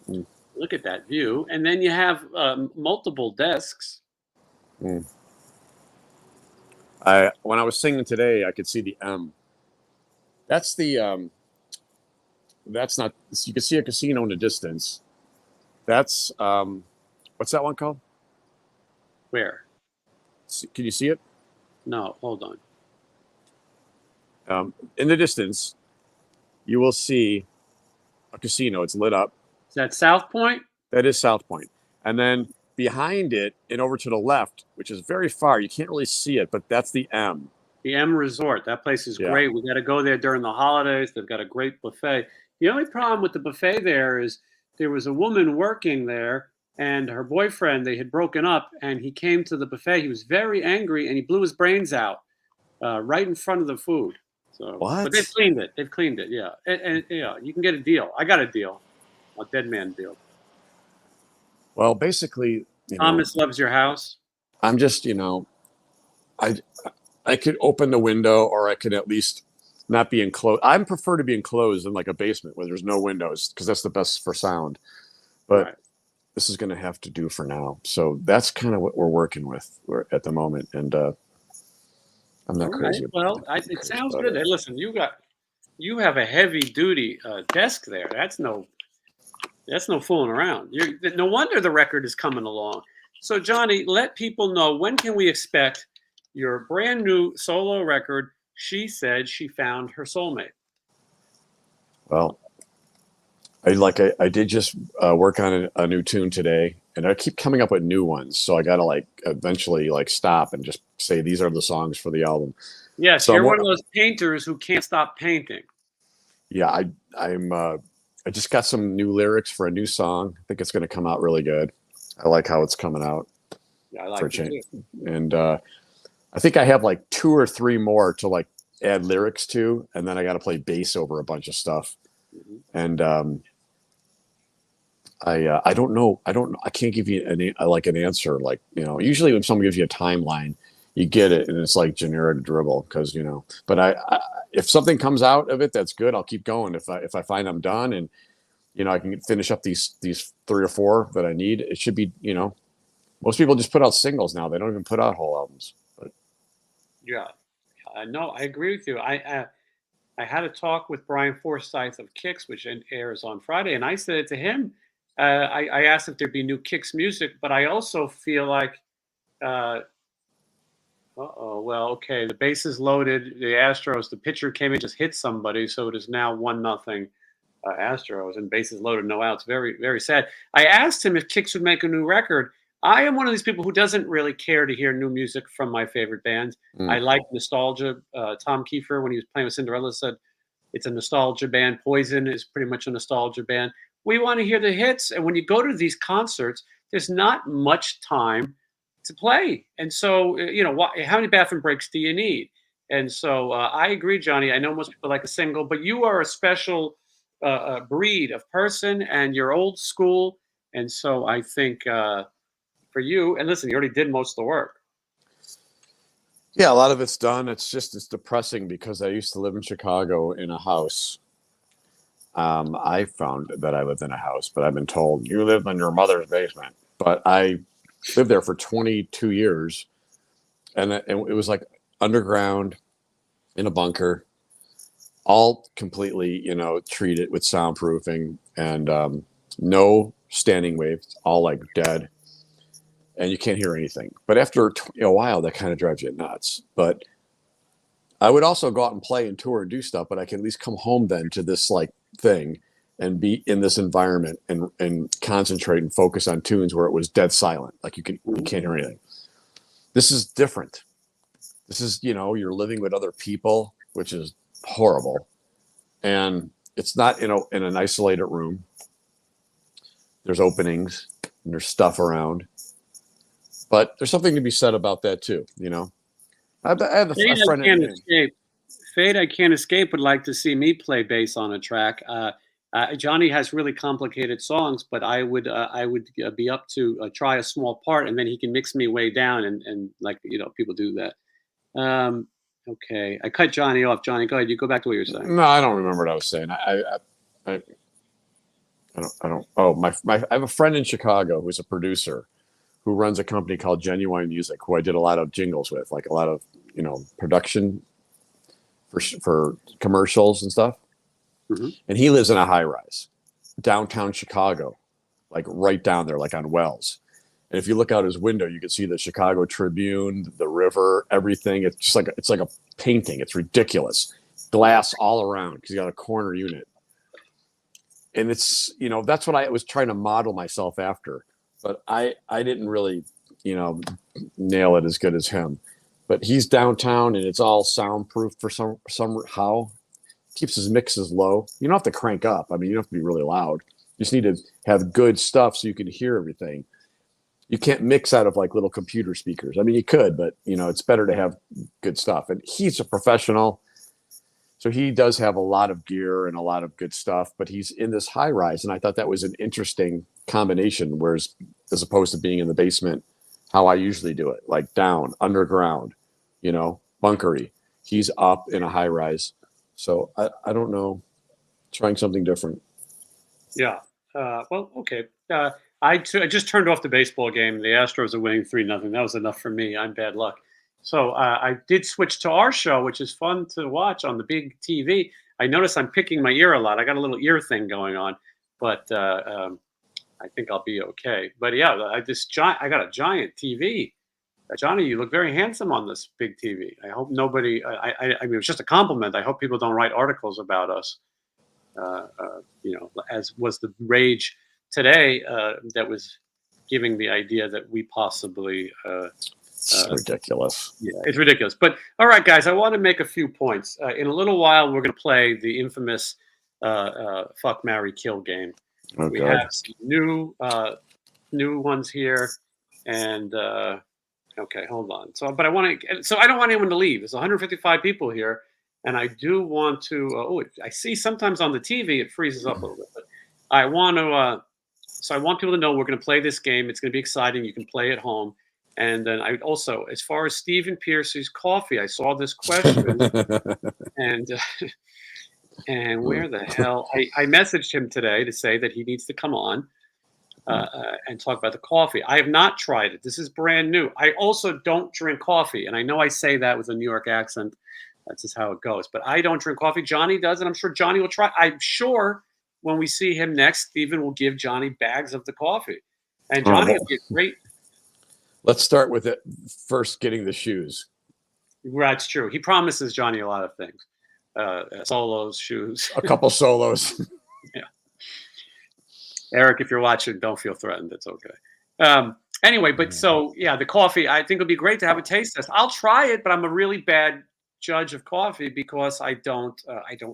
Mm. Look at that view. And then you have multiple desks. Mm. When I was singing today, I could see the M. That's the that's not, you can see a casino in the distance. That's what's that one called? Where? Can you see it? No, hold on. In the distance, you will see a casino. It's lit up. Is that South Point? That is South Point. And then behind it and over to the left, which is very far, you can't really see it, but that's the M. The M Resort. That place is great. We got to go there during the holidays. They've got a great buffet. The only problem with the buffet there is there was a woman working there, and her boyfriend, they had broken up, and he came to the buffet. He was very angry, and he blew his brains out right in front of the food. So, what? But they've cleaned it. They've cleaned it, yeah. And yeah, you can get a deal. I got a deal, a dead man deal. Well, basically, Thomas loves your house. I'm just, I could open the window, or I could at least not be enclosed. I prefer to be enclosed in like a basement where there's no windows because that's the best for sound. But this is going to have to do for now. So that's kind of what we're working with at the moment. And I'm not crazy. Well, it sounds good. Hey, listen, you have a heavy duty desk there. That's no fooling around. No wonder the record is coming along. So Johnny, let people know, when can we expect your brand new solo record? She said she found her soulmate. Well, I did just work on a new tune today, and I keep coming up with new ones. So I got to eventually stop and just say, these are the songs for the album. Yes. So you're one of those painters who can't stop painting. Yeah. I just got some new lyrics for a new song. I think it's going to come out really good. I like how it's coming out. Yeah, I like it too. And I think I have 2 or 3 more to add lyrics to, and then I got to play bass over a bunch of stuff. Mm-hmm. And I don't know. I can't give you an answer. Usually when someone gives you a timeline, you get it, and it's like generic dribble because But I if something comes out of it that's good, I'll keep going. If I find I'm done and I can finish up these 3 or 4 that I need, it should be most people just put out singles now. They don't even put out whole albums. But yeah, no, I agree with you. I had a talk with Brian Forsyth of Kicks, which airs on Friday, and I said to him, I asked if there'd be new Kicks music, but I also feel like, well, okay, the bases loaded, the Astros, the pitcher came in, just hit somebody, so it is now 1-0 Astros, and bases loaded, no outs. Very, very sad. I asked him if Kicks would make a new record. I am one of these people who doesn't really care to hear new music from my favorite bands. I like nostalgia. Tom Kiefer, when he was playing with Cinderella, said it's a nostalgia band. Poison is pretty much a nostalgia band. We want to hear the hits. And when you go to these concerts, there's not much time to play. And so, how many bathroom breaks do you need? And so I agree, Johnny. I know most people like a single, but you are a special breed of person, and you're old school. And so I think for you, and listen, you already did most of the work. Yeah, a lot of it's done. It's depressing because I used to live in Chicago in a house. I found that I lived in a house, but I've been told you lived in your mother's basement. But I lived there for 22 years, and it was like underground in a bunker, all completely, treated with soundproofing and no standing waves, all like dead, and you can't hear anything. But after a while, that kind of drives you nuts. But I would also go out and play and tour and do stuff, but I can at least come home then to this like thing and be in this environment and concentrate and focus on tunes where it was dead silent. Like you can't hear anything. This is different. This is, you're living with other people, which is horrible. And it's not in an isolated room. There's openings and there's stuff around. But there's something to be said about that too, I have a friend. Fade I Can't Escape would like to see me play bass on a track. Johnny has really complicated songs, but I would be up to try a small part, and then he can mix me way down, and like people do that. Okay, I cut Johnny off. Johnny, go ahead. You go back to what you're saying. No, I don't remember what I was saying. I don't. Oh, I have a friend in Chicago who's a producer who runs a company called Genuine Music, who I did a lot of jingles with, like a lot of production for commercials and stuff. Mm-hmm. And he lives in a high rise downtown Chicago, like right down there, like on Wells. And if you look out his window, you can see the Chicago Tribune, the river, everything. It's just like a painting. It's ridiculous. Glass all around because he got a corner unit. And it's, that's what I was trying to model myself after. But I didn't really, nail it as good as him. But he's downtown and it's all soundproof for somehow. Keeps his mixes low. You don't have to crank up. I mean, you don't have to be really loud. You just need to have good stuff so you can hear everything. You can't mix out of like little computer speakers. I mean, you could, but it's better to have good stuff. And he's a professional. So he does have a lot of gear and a lot of good stuff, but he's in this high rise. And I thought that was an interesting combination, whereas as opposed to being in the basement, how I usually do it, like down, underground, bunkery. He's up in a high rise. So I don't know, trying something different. Yeah. Well, okay. I just turned off the baseball game. The Astros are winning 3-0. That was enough for me. I'm bad luck. So I did switch to our show, which is fun to watch on the big TV. I notice I'm picking my ear a lot. I got a little ear thing going on, but I think I'll be okay. But yeah, I got a giant TV. Johnny, you look very handsome on this big TV. I hope nobody. I mean, it's just a compliment. I hope people don't write articles about us. As was the rage today, that was giving the idea that we possibly. It's ridiculous. Yeah, it's ridiculous. But all right, guys, I want to make a few points. In a little while, we're going to play the infamous "Fuck, Marry, Kill" game. Oh, we God. have some new ones here, and okay, hold on. So, but I want to. So I don't want anyone to leave. There's 155 people here, and I do want to. I see sometimes on the TV it freezes up a little bit, but I want to. So I want people to know we're going to play this game. It's going to be exciting. You can play at home. And then I also, as far as Stephen Piercy's coffee, I saw this question, and where the hell? I messaged him today to say that he needs to come on and talk about the coffee. I have not tried it. This is brand new. I also don't drink coffee, and I know I say that with a New York accent. That's just how it goes. But I don't drink coffee. Johnny does, and I'm sure Johnny will try. I'm sure when we see him next, Stephen will give Johnny bags of the coffee, and Johnny will be a great. Let's start with it first, getting the shoes. That's true. He promises Johnny a lot of things. Solos, shoes. A couple solos. Yeah. Eric, if you're watching, don't feel threatened. It's okay. Anyway, but so, yeah, the coffee, I think it would be great to have a taste test. I'll try it, but I'm a really bad judge of coffee because I don't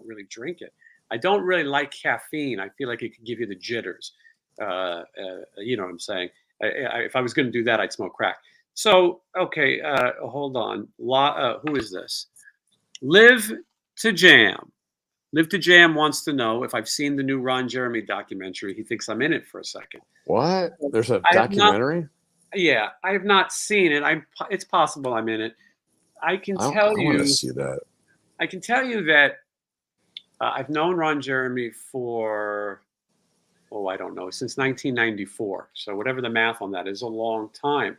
really drink it. I don't really like caffeine. I feel like it could give you the jitters. You know what I'm saying? If I was going to do that, I'd smoke crack. So, okay, hold on. Who is this? Live to Jam. Live to Jam wants to know if I've seen the new Ron Jeremy documentary. He thinks I'm in it for a second. What? There's a I have not, documentary? yeah, I have not seen it. It's possible I'm in it. I can I tell want to you. see that. I can tell you that I've known Ron Jeremy for, I don't know, since 1994. So whatever the math on that is, a long time.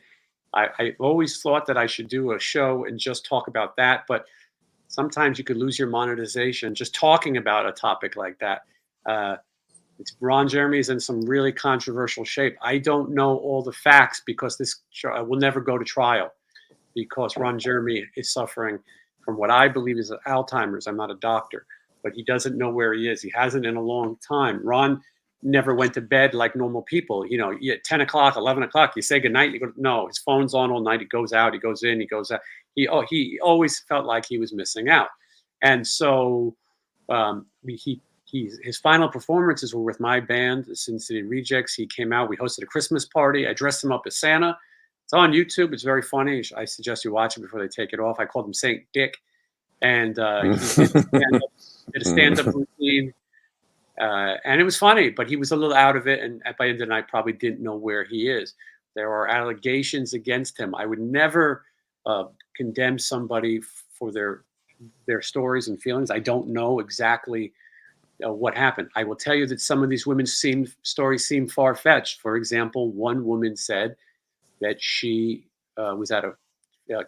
I always thought that I should do a show and just talk about that, but sometimes you could lose your monetization just talking about a topic like that. Ron Jeremy is in some really controversial shape. I don't know all the facts because this will never go to trial because Ron Jeremy is suffering from what I believe is Alzheimer's. I'm not a doctor, but he doesn't know where he is. He hasn't in a long time. Ron never went to bed like normal people. At 10 o'clock, 11 o'clock, you say goodnight. You go, no, his phone's on all night. He goes out, he goes in, he goes out. He always felt like he was missing out. And so his final performances were with my band, the Sin City Rejects. He came out, we hosted a Christmas party. I dressed him up as Santa. It's on YouTube. It's very funny. I suggest you watch it before they take it off. I called him Saint Dick. And he did a stand-up routine. And it was funny, but he was a little out of it. And by the end of the night, probably didn't know where he is. There are allegations against him. I would never condemn somebody for their stories and feelings. I don't know exactly what happened. I will tell you that some of these women's stories seem far-fetched. For example, one woman said that she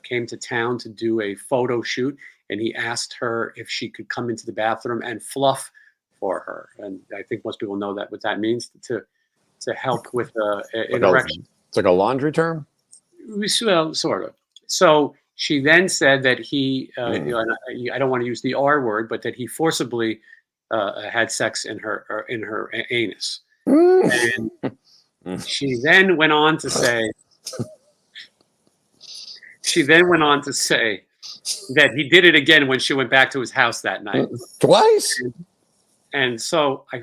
came to town to do a photo shoot, and he asked her if she could come into the bathroom and fluff for her. And I think most people know what that means, to help with an erection. It's like a laundry term? Well, sort of. So she then said that he, I don't want to use the R word, but that he forcibly had sex in her anus. And she then went on to say that he did it again when she went back to his house that night. Twice? And so I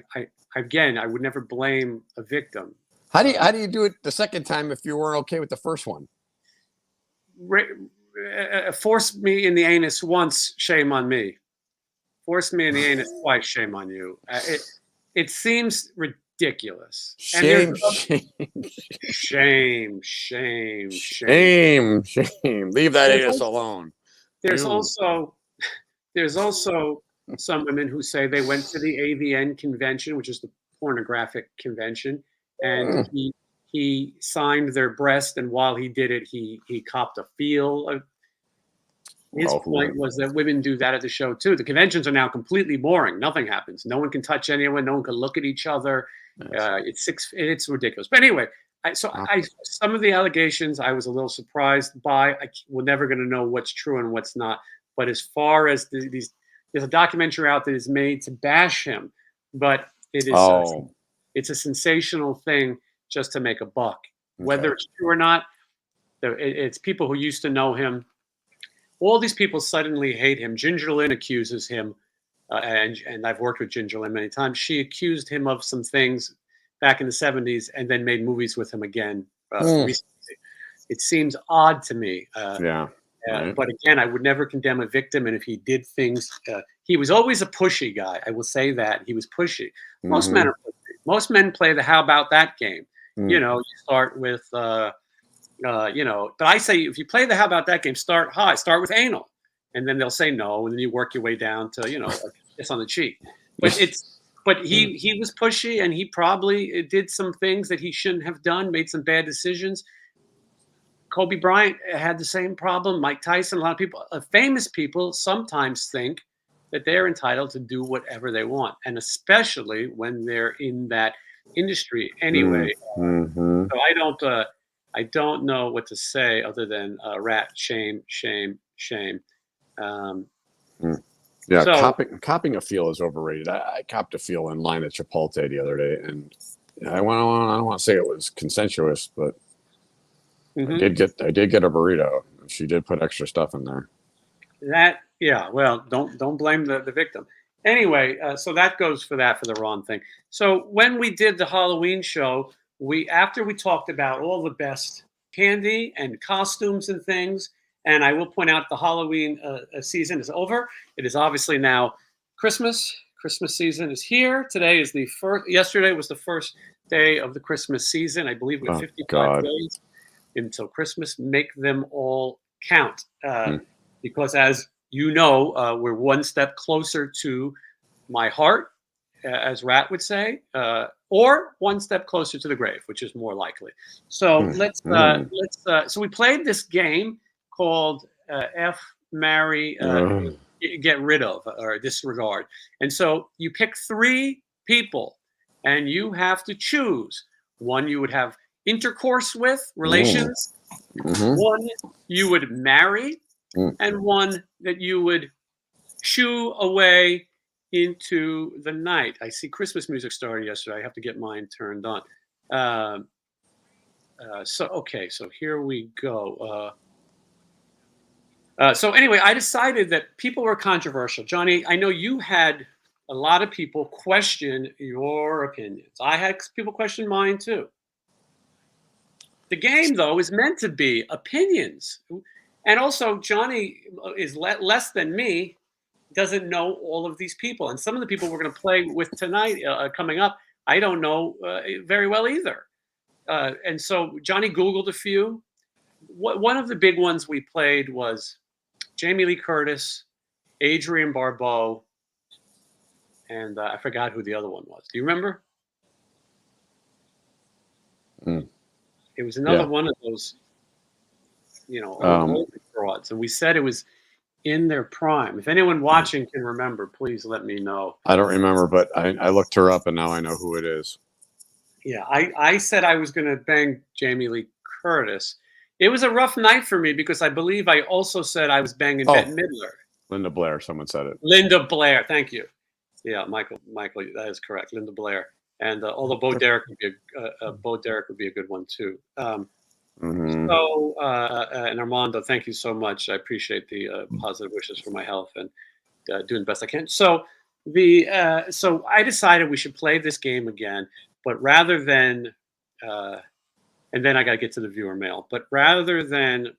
would never blame a victim. How do you do it the second time if you weren't okay with the first one? Force me in the anus once, shame on me. Force me in the anus twice, shame on you. It seems ridiculous. Shame. Leave that anus alone. There's also some women who say they went to the AVN convention, which is the pornographic convention, and he signed their breast, and while he did it, he copped a feel. His point was that women do that at the show too. The conventions are now completely boring. Nothing happens. No one can touch anyone. No one can look at each other. It's ridiculous. But anyway, some of the allegations I was a little surprised by. We're never going to know what's true and what's not. But as far as there's a documentary out that is made to bash him, but it is it's a sensational thing just to make a buck. Whether it's true or not, it's people who used to know him. All these people suddenly hate him. Ginger Lynn accuses him, and I've worked with Ginger Lynn many times. She accused him of some things back in the 70s and then made movies with him again recently. It seems odd to me. But again, I would never condemn a victim. And if he did things, he was always a pushy guy. I will say that. He was pushy. Most men are pushy. Most men play the how about that game. You start with... but I say if you play the how about that game, start high, start with anal, and then they'll say no, and then you work your way down to a kiss on the cheek. But he was pushy, and he probably did some things that he shouldn't have done, made some bad decisions. Kobe Bryant had the same problem. Mike Tyson, a lot of people, famous people, sometimes think that they're entitled to do whatever they want, and especially when they're in that industry anyway. So I don't know what to say other than rat, shame. Copping a feel is overrated. I copped a feel in line at Chipotle the other day, and I don't want to say it was consensuous, but I did get a burrito. She did put extra stuff in there. Well, don't blame the victim. Anyway, so that goes for the Ron thing. So when we did the Halloween show, after we talked about all the best candy and costumes and things, and I will point out the Halloween season is over. It is obviously now Christmas. Christmas season is here. Today is the first. Yesterday was the first day of the Christmas season. I believe we have 55 days until Christmas. Make them all count, because as you know, we're one step closer to my heart, as Rat would say, or one step closer to the grave, which is more likely. So so we played this game called F, Marry, Get Rid of, or Disregard. And so you pick 3 people, and you have to choose one you would have intercourse with, relations, one you would marry, and one that you would shoo away into the night. I see Christmas music started yesterday. I have to get mine turned on. So here we go. So anyway, I decided that people were controversial. Johnny, I know you had a lot of people question your opinions. I had people question mine too. The game, though, is meant to be opinions. And also, Johnny is less than me, doesn't know all of these people. And some of the people we're going to play with tonight, coming up, I don't know very well either. And so Johnny Googled a few. One of the big ones we played was Jamie Lee Curtis, Adrienne Barbeau, and I forgot who the other one was. Do you remember? It was another one of those, older frauds. And we said it was in their prime. If anyone watching can remember, please let me know. I don't remember, but I looked her up, and now I know who it is. Yeah, I said I was going to bang Jamie Lee Curtis. It was a rough night for me because I believe I also said I was banging Bette Midler. Linda Blair, someone said it. Linda Blair, thank you. Yeah, Michael, that is correct. Linda Blair, and although Bo Derek would be a good one too. So, and Armando, thank you so much. I appreciate the positive wishes for my health and doing the best I can. So so I decided we should play this game again, but rather than and then I got to get to the viewer mail. But rather than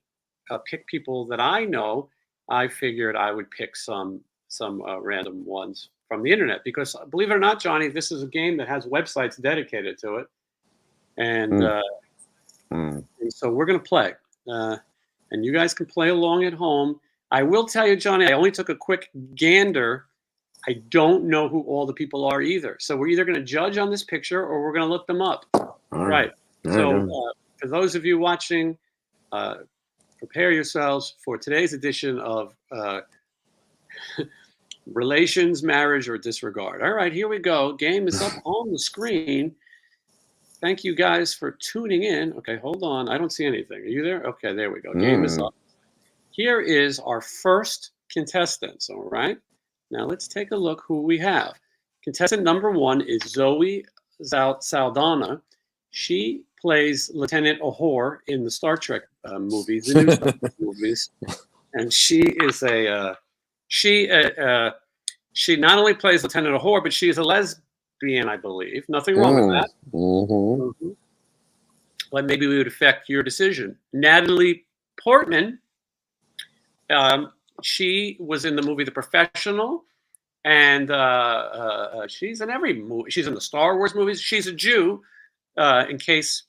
pick people that I know, I figured I would pick some random ones from the internet, because believe it or not, Johnny, this is a game that has websites dedicated to it, and so we're going to play, and you guys can play along at home. I will tell you, Johnny, I only took a quick gander. I don't know who all the people are either. So we're either going to judge on this picture or we're going to look them up. All right. So for those of you watching, prepare yourselves for today's edition of Relations, Marriage, or Disregard. All right, here we go. Game is up on the screen. Thank you guys for tuning in. Okay, hold on. I don't see anything. Are you there? Okay, there we go. Game is up. Here is our first contestants, all right? Now let's take a look who we have. Contestant number 1 is Zoe Saldana. She plays Lieutenant Uhura in the Star Trek movies, the new Star Trek movies, and she is she not only plays Lieutenant Uhura, but she is a lesbian, I believe. Nothing wrong with that. But maybe we would affect your decision. Natalie Portman, she was in the movie The Professional, and she's in every movie. She's in the Star Wars movies. She's a Jew. In case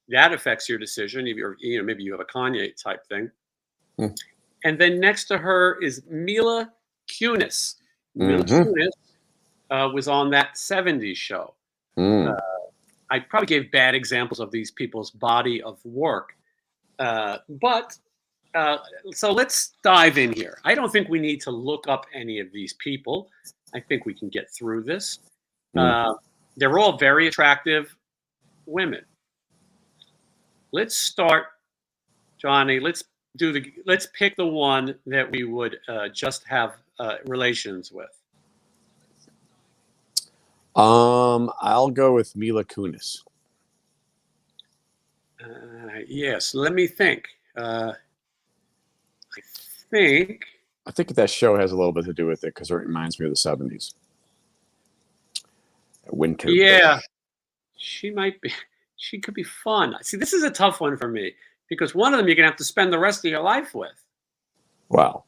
that affects your decision, if you're, maybe you have a Kanye type thing. And then next to her is Mila Kunis. Mila Kunis was on that 70s show. I probably gave bad examples of these people's body of work. But so let's dive in here. I don't think we need to look up any of these people. I think we can get through this. They're all very attractive women. Let's start, Johnny. Let's pick the one that we would just have relations with. I'll go with Mila Kunis. Yes, let me think. I think that show has a little bit to do with it because it reminds me of the 70s. Winter. Yeah, she might be. She could be fun. See, this is a tough one for me because one of them you're gonna have to spend the rest of your life with. Wow.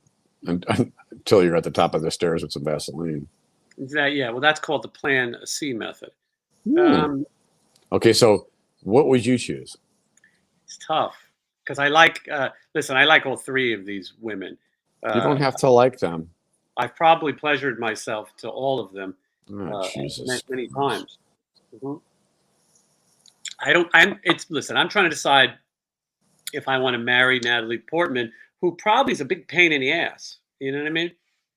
Until you're at the top of the stairs with some Vaseline. Yeah, well, that's called the Plan C method. Hmm. Okay, so what would you choose? It's tough because I like. Listen, I like all three of these women. You don't Uh, have to like them. I've probably pleasured myself to all of them Oh, Jesus. many times. Mhm. I don't. I'm. It's listen. I'm trying to decide if I want to marry Natalie Portman, who probably is a big pain in the ass. You know what I mean?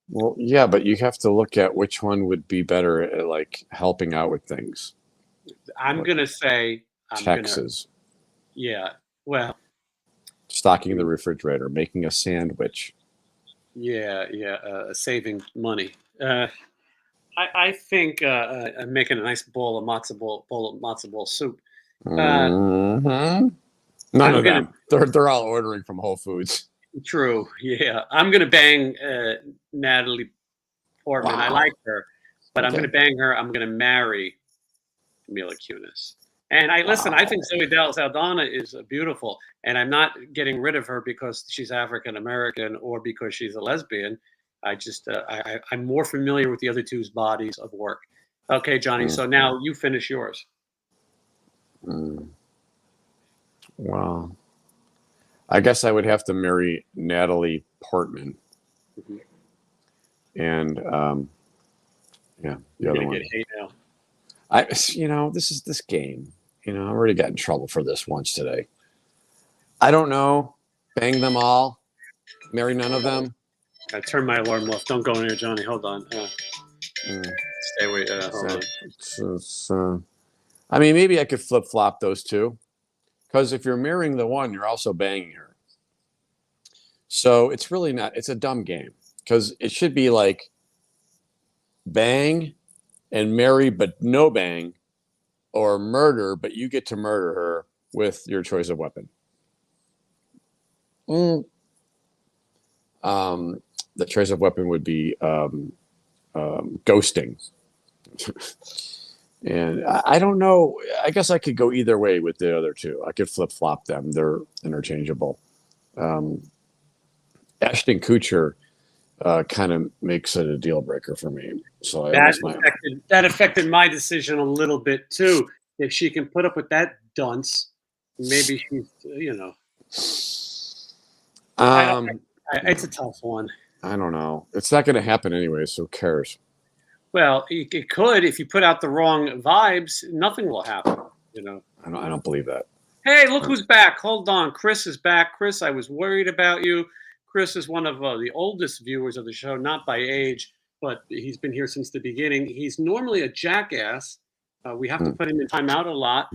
Well, yeah, but you have to look at which one would be better at like helping out with things. I'm Like gonna say I'm gonna. Texas, Yeah. Well. stocking the refrigerator, making a sandwich. Yeah. Saving money. I think I'm making a nice bowl of matzo ball soup. Hmm. None I'm of gonna them. They're all ordering from Whole Foods. True. Yeah, I'm gonna bang Natalie Portman. I like Wow. her, but I'm Okay. gonna bang her. I'm gonna marry Mila Kunis. And I listen. I think Wow. Zoe Saldana is beautiful, and I'm not getting rid of her because she's African American or because she's a lesbian. I just I'm more familiar with the other two's bodies of work. Okay, Johnny. Mm, So now you finish yours. mm. Wow. I guess I would have to marry Natalie Portman, Mhm. and yeah, the You're other gonna one. get hate mail. This is this game. I already got in trouble for this once today. I don't know. Bang them all. Marry none of them. I turned my alarm off. Don't go in here, Johnny. Hold on. Mm, Stay away. Hold so, on. I mean, maybe I could flip flop those two. Because if you're marrying the one, you're also banging her. So it's really not, it's a dumb game. Because it should be like bang and marry, but no bang, or murder, but you get to murder her with your choice of weapon. Mm. The choice of weapon would be ghosting. And I don't know. I guess I could go either way with the other two. I could flip flop them. They're interchangeable. Um, Ashton Kutcher kind of makes it a deal breaker for me. So I almost might. That affected my decision a little bit too. If she can put up with that dunce, maybe she's. I don't. Um, It's a tough one. I don't know. It's not going to happen anyway. So who cares? Well, it could if you put out the wrong vibes. Nothing will happen. I don't believe that. Hey, look who's back. Hold on. Chris is back. Chris, I was worried about you. Chris is one of the oldest viewers of the show, not by age, but he's been here since the beginning. He's normally a jackass. We have to put him in timeout a lot.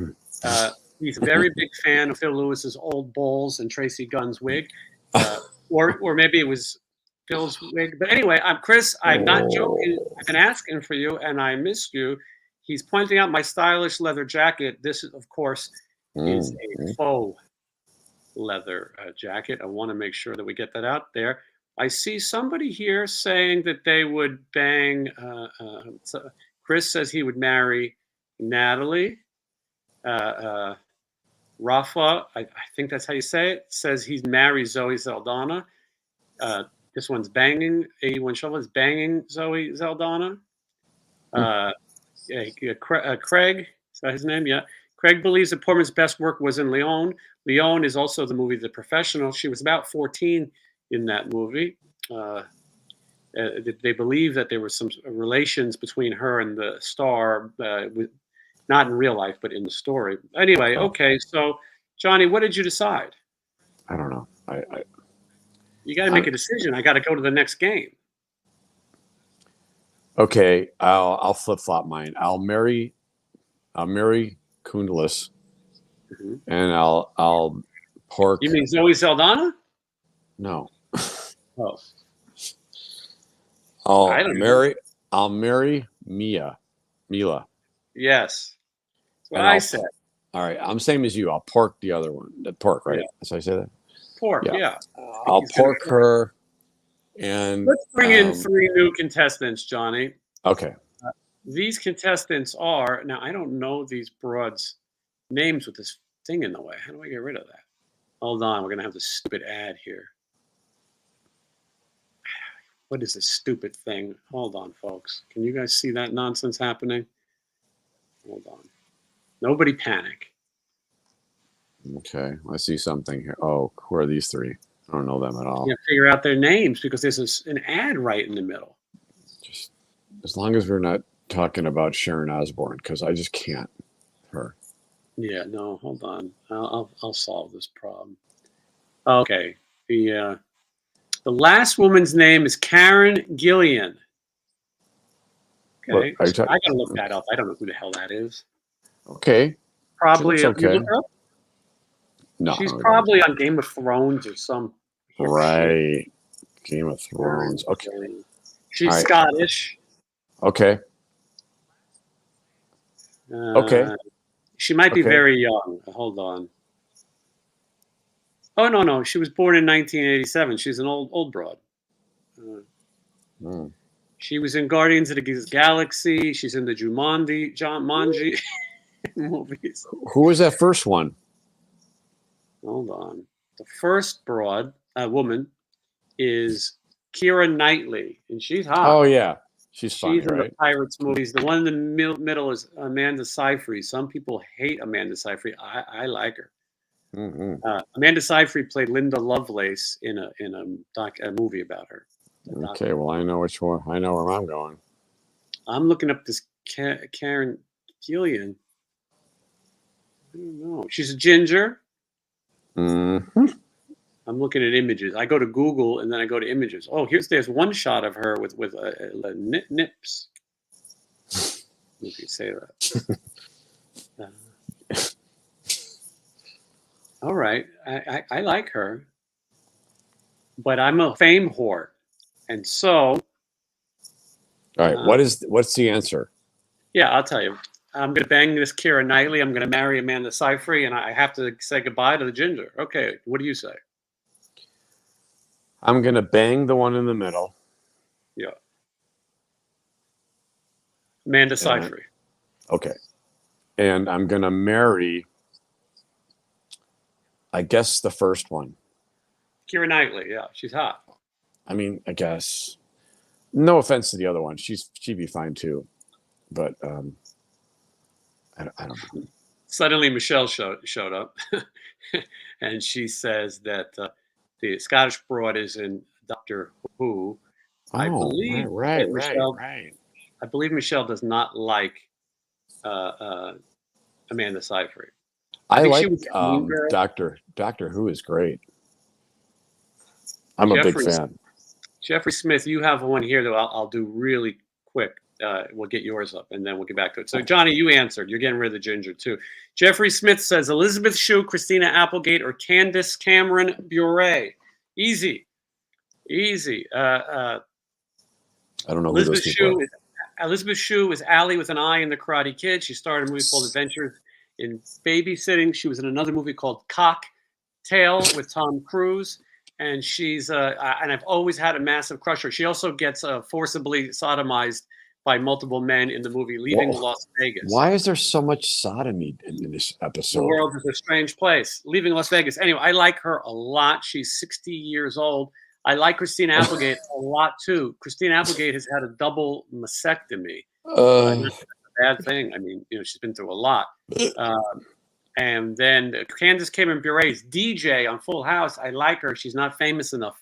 He's a very big fan of Phil Lewis's old bowls and Tracy Gunn's wig. Or maybe it was Phil's wig. But anyway, Chris, I'm not joking. I've been asking for you, and I missed you. He's pointing out my stylish leather jacket. This, of course, is a faux leather jacket. I want to make sure that we get that out there. I see somebody here saying that they would bang. Chris says he would marry Natalie. Rafa, I think that's how you say it, says he'd marry Zoe Saldana. This one's banging. 81 Shovel is banging Zoe Saldana. Craig, is that his name? Yeah. Craig believes that Portman's best work was in Leon. Leon is also the movie The Professional. She was about 14 in that movie. They believe that there were some relations between her and the star, not in real life, but in the story. Anyway, okay. So, Johnny, what did you decide? I don't know. You got to make a decision. I got to go to the next game. Okay, I'll flip flop mine. I'll marry Kundalus, and I'll pork. You mean Zoe Saldana? No. Oh. I'll marry Mila. Yes. That's what And I said. All right, I'm same as you. I'll pork the other one. The pork, right? Yeah. That's how I say that. Pork, yeah. I'll pork her, and let's bring in 3 new contestants, Johnny. Okay. These contestants are now. I don't know these broads names with this thing in the way. How do I get rid of that? Hold on, we're gonna have this stupid ad here. What is this stupid thing? Hold on, folks. Can you guys see that nonsense happening? Hold on. Nobody panic. Okay, I see something here. Oh, who are these three? I don't know them at all. You can't figure out their names because there's an ad right in the middle. Just as long as we're not talking about Sharon Osbourne, because I just can't. Her. Yeah, no, hold on. I'll solve this problem. Okay. The last woman's name is Karen Gillian. Okay. What, So I gotta look that up. I don't know who the hell that is. Okay. Probably okay. You look her up? No. She's probably on Game of Thrones or some. Right. Game of Thrones. Okay. She's Scottish. Okay. Okay. She might be very young. Hold on. Oh no, she was born in 1987. She's an old broad. She was in Guardians of the Galaxy. She's in the Jumanji movies. Who was that first one? Hold on. The first broad woman is Keira Knightley, and she's hot. Oh yeah, she's funny, in the Pirates movies. The one in the middle is Amanda Seyfried. Some people hate Amanda Seyfried. I like her. Amanda Seyfried played Linda Lovelace in a movie about her. Okay, well I know which one. I know where I'm going. I'm looking up this Karen Gillian. I don't know. She's a ginger. Mm-hmm. I'm looking at images. I go to Google and then I go to images. Oh, there's one shot of her with nips. You can say that. All right, I like her, but I'm a fame whore, and so. All right, what's the answer? Yeah, I'll tell you. I'm going to bang this Keira Knightley. I'm going to marry Amanda Seyfried, and I have to say goodbye to the ginger. Okay, what do you say? I'm going to bang the one in the middle. Yeah. Amanda Seyfried. Okay. And I'm going to marry, I guess, the first one. Keira Knightley, yeah. She's hot. I mean, I guess. No offense to the other one. She'd be fine too. But I don't know. Suddenly Michelle showed up. And she says that the Scottish broad is in Doctor Who. I believe Michelle. I believe Michelle does not like Amanda Seyfried. I like Doctor Who is great. I'm a big fan. Jeffrey Smith, you have one here that I'll do really quick. We'll get yours up and then we'll get back to it. So Johnny, you answered. You're getting rid of the ginger too. Jeffrey Smith says Elizabeth Shue, Christina Applegate, or Candace Cameron Bure. Easy. I don't know who those people are. Elizabeth Shue is Allie with an I in The Karate Kid. She starred in a movie called Adventures in Babysitting. She was in another movie called Cocktail with Tom Cruise. And she's and I've always had a massive crush on her. She also gets forcibly sodomized by multiple men in the movie Leaving Las Vegas. Why is there so much sodomy in this episode? The world is a strange place. Leaving Las Vegas. Anyway, I like her a lot. She's 60 years old. I like Christina Applegate a lot too. Christina Applegate has had a double mastectomy. That's a bad thing. I mean, she's been through a lot. And then Candace Cameron Bure is DJ on Full House. I like her. She's not famous enough.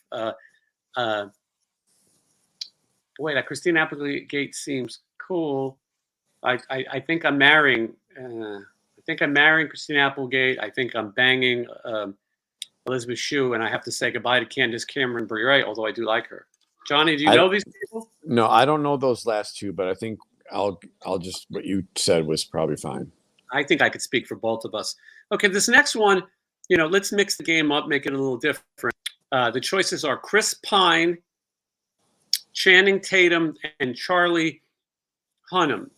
Boy, that Christina Applegate seems cool. I think I'm marrying. Christina Applegate. I think I'm banging Elizabeth Shue, and I have to say goodbye to Candace Cameron Bure, although I do like her. Johnny, do you know these people? No, I don't know those last two, but I think I'll just what you said was probably fine. I think I could speak for both of us. Okay, this next one, let's mix the game up, make it a little different. The choices are Chris Pine, Channing Tatum, and Charlie Hunnam.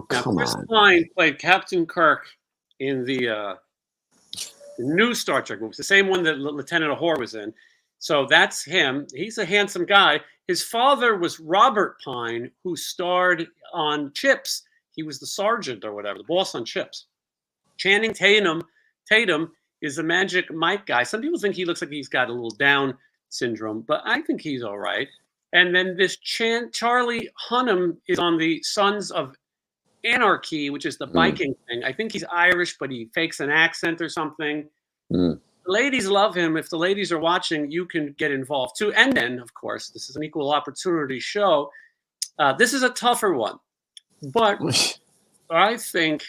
Come Chris on. Pine played Captain Kirk in the new Star Trek movie, the same one that Lieutenant Uhura was in. So that's him. He's a handsome guy. His father was Robert Pine, who starred on Chips. He was the sergeant or whatever, the boss on Chips. Channing Tatum is a Magic Mike guy. Some people think he looks like he's got a little Down syndrome, but I think he's all right. And then this Charlie Hunnam is on the Sons of Anarchy, which is the biking thing. I think he's Irish, but he fakes an accent or something. The ladies love him. If the ladies are watching, you can get involved too. And then, of course, this is an equal opportunity show. This is a tougher one, but I think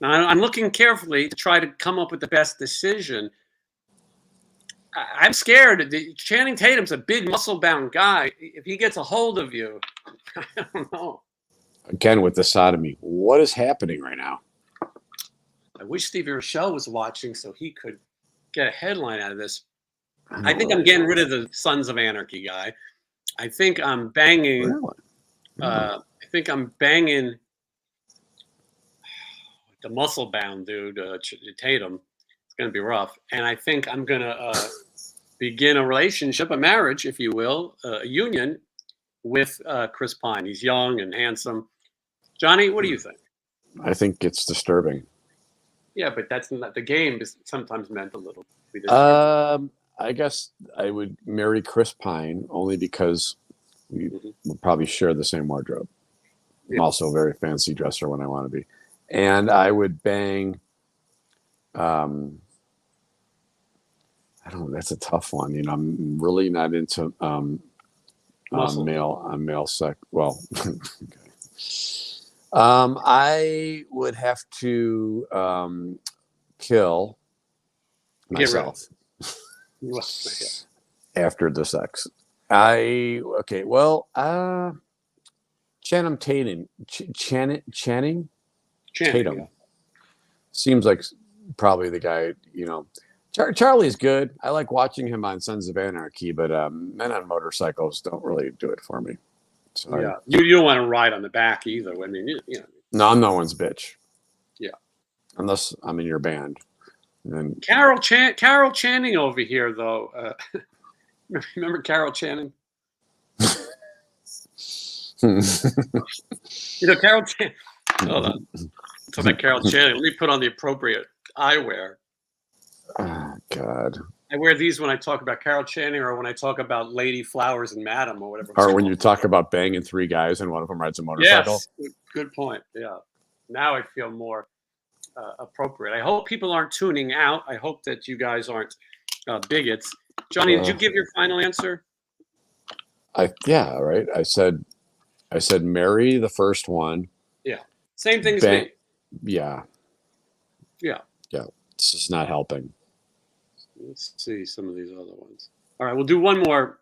I'm looking carefully to try to come up with the best decision. I'm scared. Channing Tatum's a big muscle-bound guy. If he gets a hold of you, I don't know. Again, with the sodomy, what is happening right now? I wish Stevie Rochelle was watching so he could get a headline out of this. I think I'm getting rid of the Sons of Anarchy guy. I think I'm banging. Really? I think I'm banging the muscle-bound dude, Tatum. It's going to be rough. And I think I'm going to begin a relationship, a marriage, if you will, a union with Chris Pine. He's young and handsome. Johnny, what do you think? I think it's disturbing. Yeah, but that's not the game. Is sometimes meant a little. I guess I would marry Chris Pine only because we will probably share the same wardrobe. Yeah. I'm also a very fancy dresser when I want to be. And I would bang, I don't know, that's a tough one. You know, I'm really not into male sex. Well, okay. I would have to kill myself after the sex. Channing Tatum seems like probably the guy. You know, Charlie's good. I like watching him on Sons of Anarchy, but men on motorcycles don't really do it for me. So yeah, you don't want to ride on the back either. I mean, you know. No, I'm no one's bitch. Yeah, unless I'm in your band. And Carol Channing over here, though. Remember Carol Channing? You know, Carol Channing. Hold on. Talk about Carol Channing. Let me put on the appropriate eyewear. Oh, God. I wear these when I talk about Carol Channing or when I talk about Lady Flowers and Madam or whatever. Or when you talk about banging three guys and one of them rides a motorcycle. Yes, good point. Yeah. Now I feel more appropriate. I hope people aren't tuning out. I hope that you guys aren't bigots. Johnny, did you give your final answer? Yeah, right. I said marry the first one. Yeah. Same thing as me. Yeah. Yeah. Yeah. This is not helping. Let's see some of these other ones. All right, we'll do one more,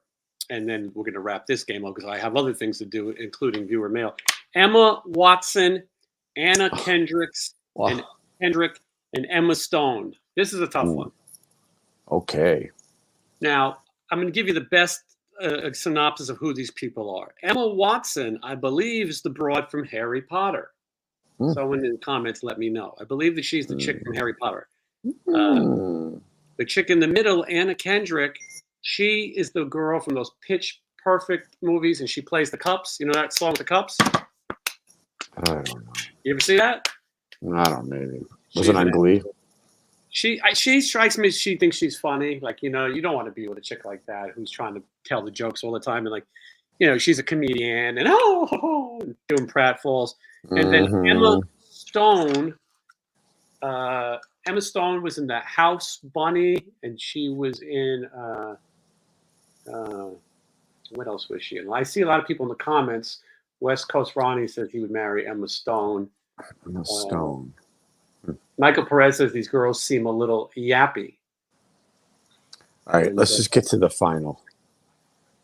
and then we're going to wrap this game up because I have other things to do, including viewer mail. Emma Watson, Anna Kendricks, and Emma Stone. This is a tough one. Okay. Now, I'm going to give you the best synopsis of who these people are. Emma Watson, I believe, is the broad from Harry Potter. Someone in the comments let me know. I believe that she's the chick from Harry Potter. The chick in the middle, Anna Kendrick, she is the girl from those Pitch Perfect movies, and she plays the Cups. You know that song, The Cups? I don't know. You ever see that? I don't know, maybe. Was it on Glee? She strikes me, she thinks she's funny. Like, you know, you don't want to be with a chick like that who's trying to tell the jokes all the time. And like, you know, she's a comedian and doing pratfalls. And then Emma Stone was in The House Bunny, and she was in what else was she in? Well, I see a lot of people in the comments. West Coast Ronnie says he would marry Emma Stone. Emma Stone. Michael Perez says these girls seem a little yappy. All right, let's just get to the final.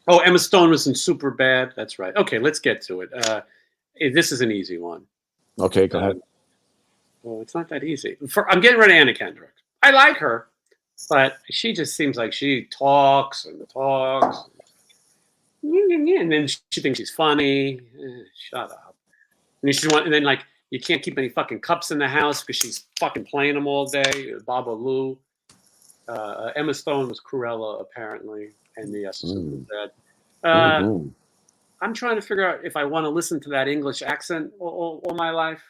Oh, Emma Stone was in Superbad. That's right. Okay, let's get to it. This is an easy one. Okay, go ahead. Well, it's not that easy. I'm getting rid of Anna Kendrick. I like her, but she just seems like she talks and talks. And then she thinks she's funny. Shut up. And then like, you can't keep any fucking cups in the house because she's fucking playing them all day. Baba Lou. Emma Stone was Cruella, apparently, and the assistant was dead. I'm trying to figure out if I want to listen to that English accent all my life.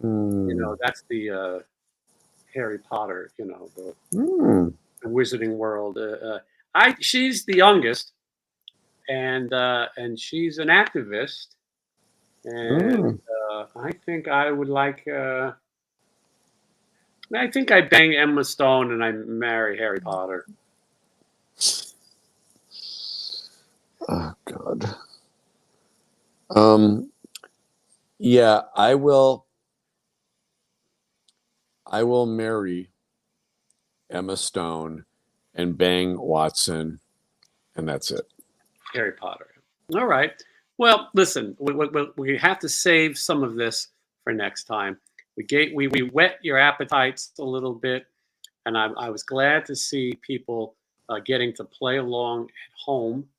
You know, that's the Harry Potter. You know, Mm. the Wizarding World. She's the youngest, and she's an activist, and Mm. I think I would like. I think I bang Emma Stone and I marry Harry Potter. Oh God. Yeah, I will. I will marry Emma Stone and bang Watson, and that's it. Harry Potter. All right. Well, listen, we have to save some of this for next time. We whet your appetites a little bit, and I was glad to see people getting to play along at home.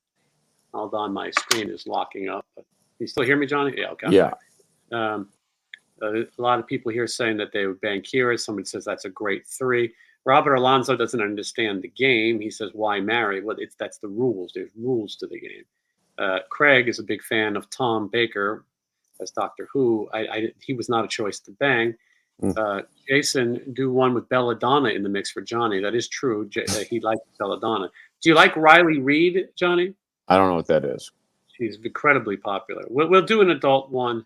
Hold on, my screen is locking up. But you still hear me, Johnny? Yeah, okay, I'm Yeah. back. Um, a lot of people here saying that they would bang Kira. Somebody says that's a great 3. Robert Alonso doesn't understand the game. He says, "Why marry?" Well, that's the rules. There's rules to the game. Craig is a big fan of Tom Baker as Doctor Who. He was not a choice to bang. Mm. Jason, do one with Belladonna in the mix for Johnny. That is true. He likes Belladonna. Do you like Riley Reid, Johnny? I don't know what that is. She's incredibly popular. We'll do an adult one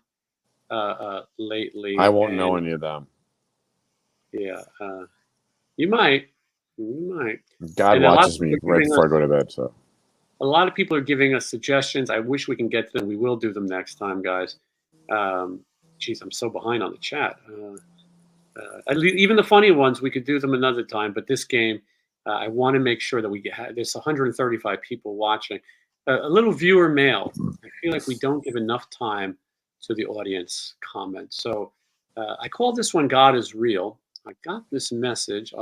lately. I won't know any of them. Yeah, you might. You might. God And a lot watches of me people are right giving before I us go to bed. So a lot of people are giving us suggestions. I wish we can get to them. We will do them next time, guys. Geez, I'm so behind on the chat. Even the funny ones, we could do them another time. But this game, I want to make sure that we get. There's 135 people watching. A little viewer mail. I feel like we don't give enough time to the audience comments. So I call this one "God is Real." I got this message.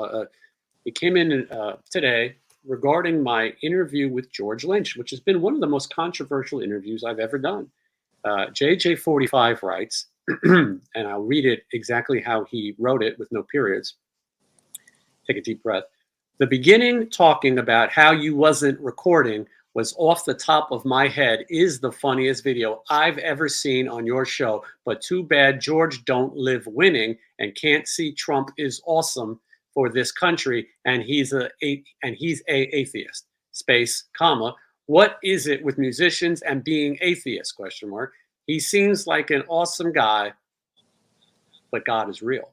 It came in today regarding my interview with George Lynch, which has been one of the most controversial interviews I've ever done. JJ45 writes, and I'll read it exactly how he wrote it with no periods. Take a deep breath. The beginning talking about how you wasn't recording was off the top of my head is the funniest video I've ever seen on your show. But too bad George don't live winning and can't see Trump is awesome for this country and he's a atheist. Space, comma. What is it with musicians and being atheist? Question mark. He seems like an awesome guy, but God is real.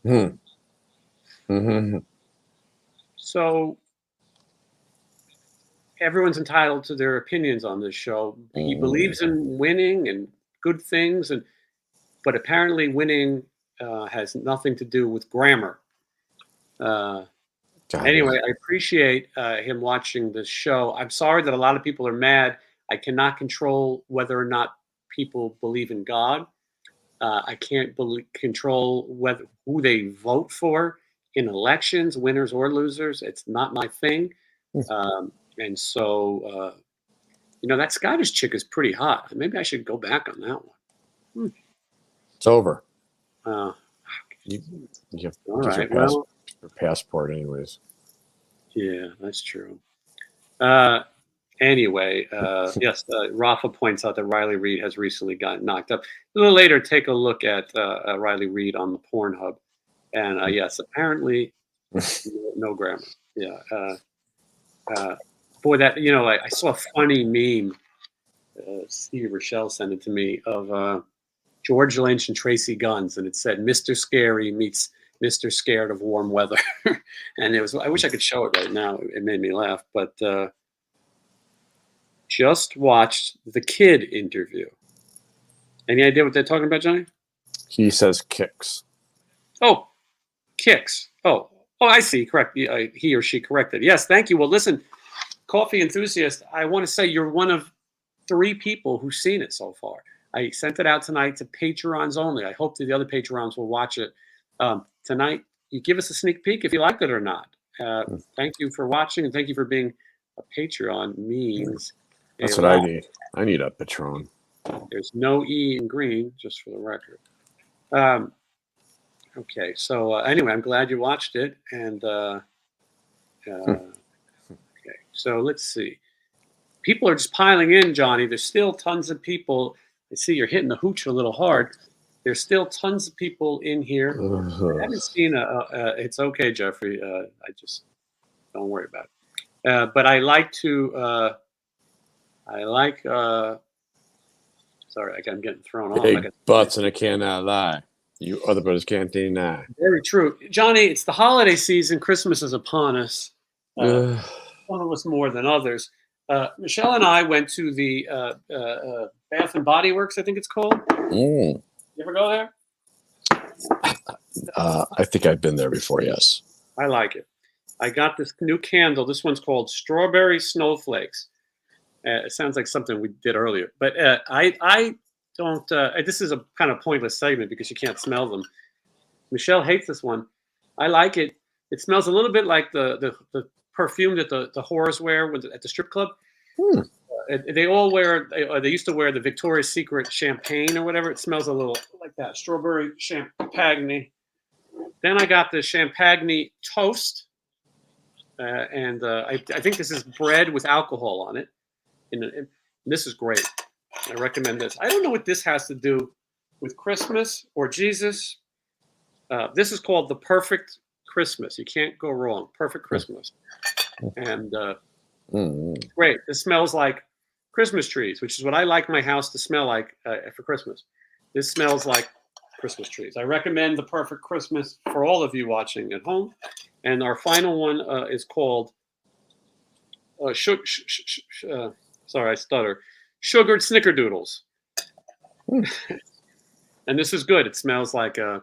Mm-hmm. So everyone's entitled to their opinions on this show. He believes in winning and good things, but apparently winning has nothing to do with grammar. Anyway, I appreciate him watching this show. I'm sorry that a lot of people are mad. I cannot control whether or not people believe in God. I can't control who they vote for in elections, winners or losers. It's not my thing. And so, that Scottish chick is pretty hot. Maybe I should go back on that one. It's over. You have to all get right. your passport anyways. Yeah, that's true. Anyway, yes, Rafa points out that Riley Reid has recently gotten knocked up. A little later, take a look at Riley Reid on the Pornhub. And yes, apparently no grammar. Yeah. Boy, that, I saw a funny meme. Steve Rochelle sent it to me of George Lynch and Tracy Guns. And it said, Mr. Scary meets Mr. Scared of Warm Weather. And I wish I could show it right now. It made me laugh. But just watched the Kid interview. Any idea what they're talking about, Johnny? He says kicks. Oh, kicks. Oh, I see. Correct. He or she corrected. Yes, thank you. Well, listen, coffee enthusiast, I want to say you're one of 3 people who've seen it so far. I sent it out tonight to Patrons only. I hope that the other Patrons will watch it tonight. You give us a sneak peek if you liked it or not. Thank you for watching, and thank you for being a Patreon. Means that's what I need. I need a Patron. There's no E in green, just for the record. Okay, so anyway, I'm glad you watched it, and okay, so let's see. People are just piling in, Johnny. There's still tons of people. I see you're hitting the hooch a little hard. There's still tons of people in here. I haven't seen it's okay, Jeffrey. I just don't worry about it. But I like to. Sorry, I'm getting thrown off. Big butts and I cannot lie. You other brothers can't deny. Very true, Johnny. It's the holiday season. Christmas is upon us. Some of us more than others. Michelle and I went to the Bath and Body Works, I think it's called. You ever go there? I think I've been there before, yes. I like it. I got this new candle. This one's called Strawberry Snowflakes. It sounds like something we did earlier. But I don't, this is a kind of pointless segment because you can't smell them. Michelle hates this one. I like it. It smells a little bit like the perfume that the whores wear at the strip club. They all wear. They used to wear the Victoria's Secret champagne or whatever. It smells a little like that. Strawberry champagne. Then I got the champagne toast, and I think this is bread with alcohol on it. And this is great. I recommend this. I don't know what this has to do with Christmas or Jesus. This is called the Perfect Christmas. You can't go wrong. Perfect Christmas. And great. This smells like Christmas trees, which is what I like my house to smell like for Christmas. This smells like Christmas trees. I recommend the Perfect Christmas for all of you watching at home. And our final one is called sorry, I stutter. Sugared Snickerdoodles. And this is good. It smells like I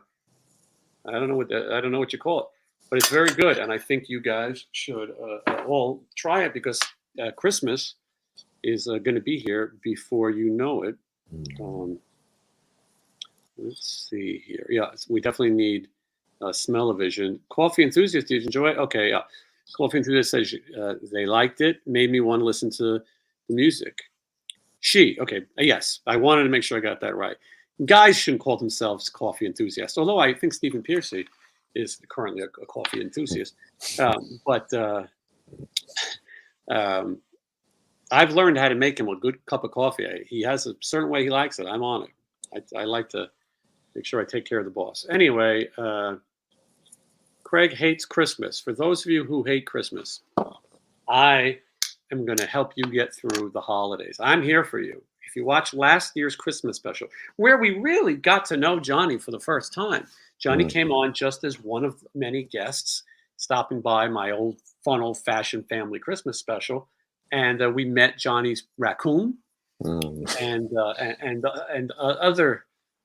don't know what you call it, but it's very good. And I think you guys should all try it because Christmas is going to be here before you know it. Let's see here. Yeah, we definitely need smell-o-vision. Coffee enthusiast, did you enjoy it? Okay, yeah. Coffee enthusiast says they liked it. Made me want to listen to the music. Okay, yes. I wanted to make sure I got that right. Guys shouldn't call themselves coffee enthusiasts, although I think Stephen Piercy is currently a coffee enthusiast. I've learned how to make him a good cup of coffee. He has a certain way he likes it. I'm on it. I like to make sure I take care of the boss. Anyway, Craig hates Christmas. For those of you who hate Christmas, I am going to help you get through the holidays. I'm here for you. If you watch last year's Christmas special, where we really got to know Johnny for the first time, Johnny came on just as one of many guests stopping by my old fun old-fashioned family Christmas special, and we met Johnny's raccoon and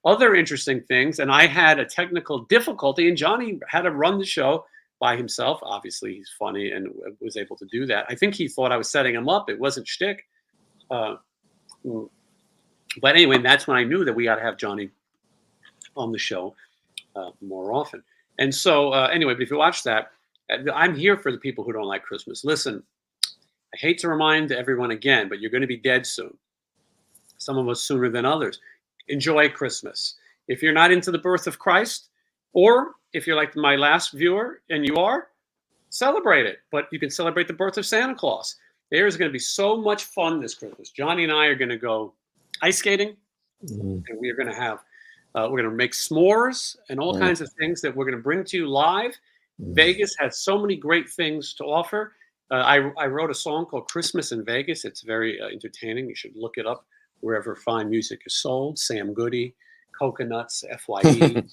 other interesting things. And I had a technical difficulty, and Johnny had to run the show by himself. Obviously, he's funny and was able to do that. I think he thought I was setting him up. It wasn't shtick. But anyway, that's when I knew that we got to have Johnny on the show more often. And so anyway, but if you watch that, I'm here for the people who don't like Christmas. Listen, I hate to remind everyone again, but you're going to be dead soon. Some of us sooner than others. Enjoy Christmas. If you're not into the birth of Christ, or if you're like my last viewer and you are, celebrate it. But you can celebrate the birth of Santa Claus. There is going to be so much fun this Christmas. Johnny and I are going to go ice skating, and we are going to have, we're going to make s'mores and all kinds of things that we're going to bring to you live. Vegas has so many great things to offer. I wrote a song called Christmas in Vegas. It's very entertaining. You should look it up wherever fine music is sold. Sam Goody, Coconuts, FYE,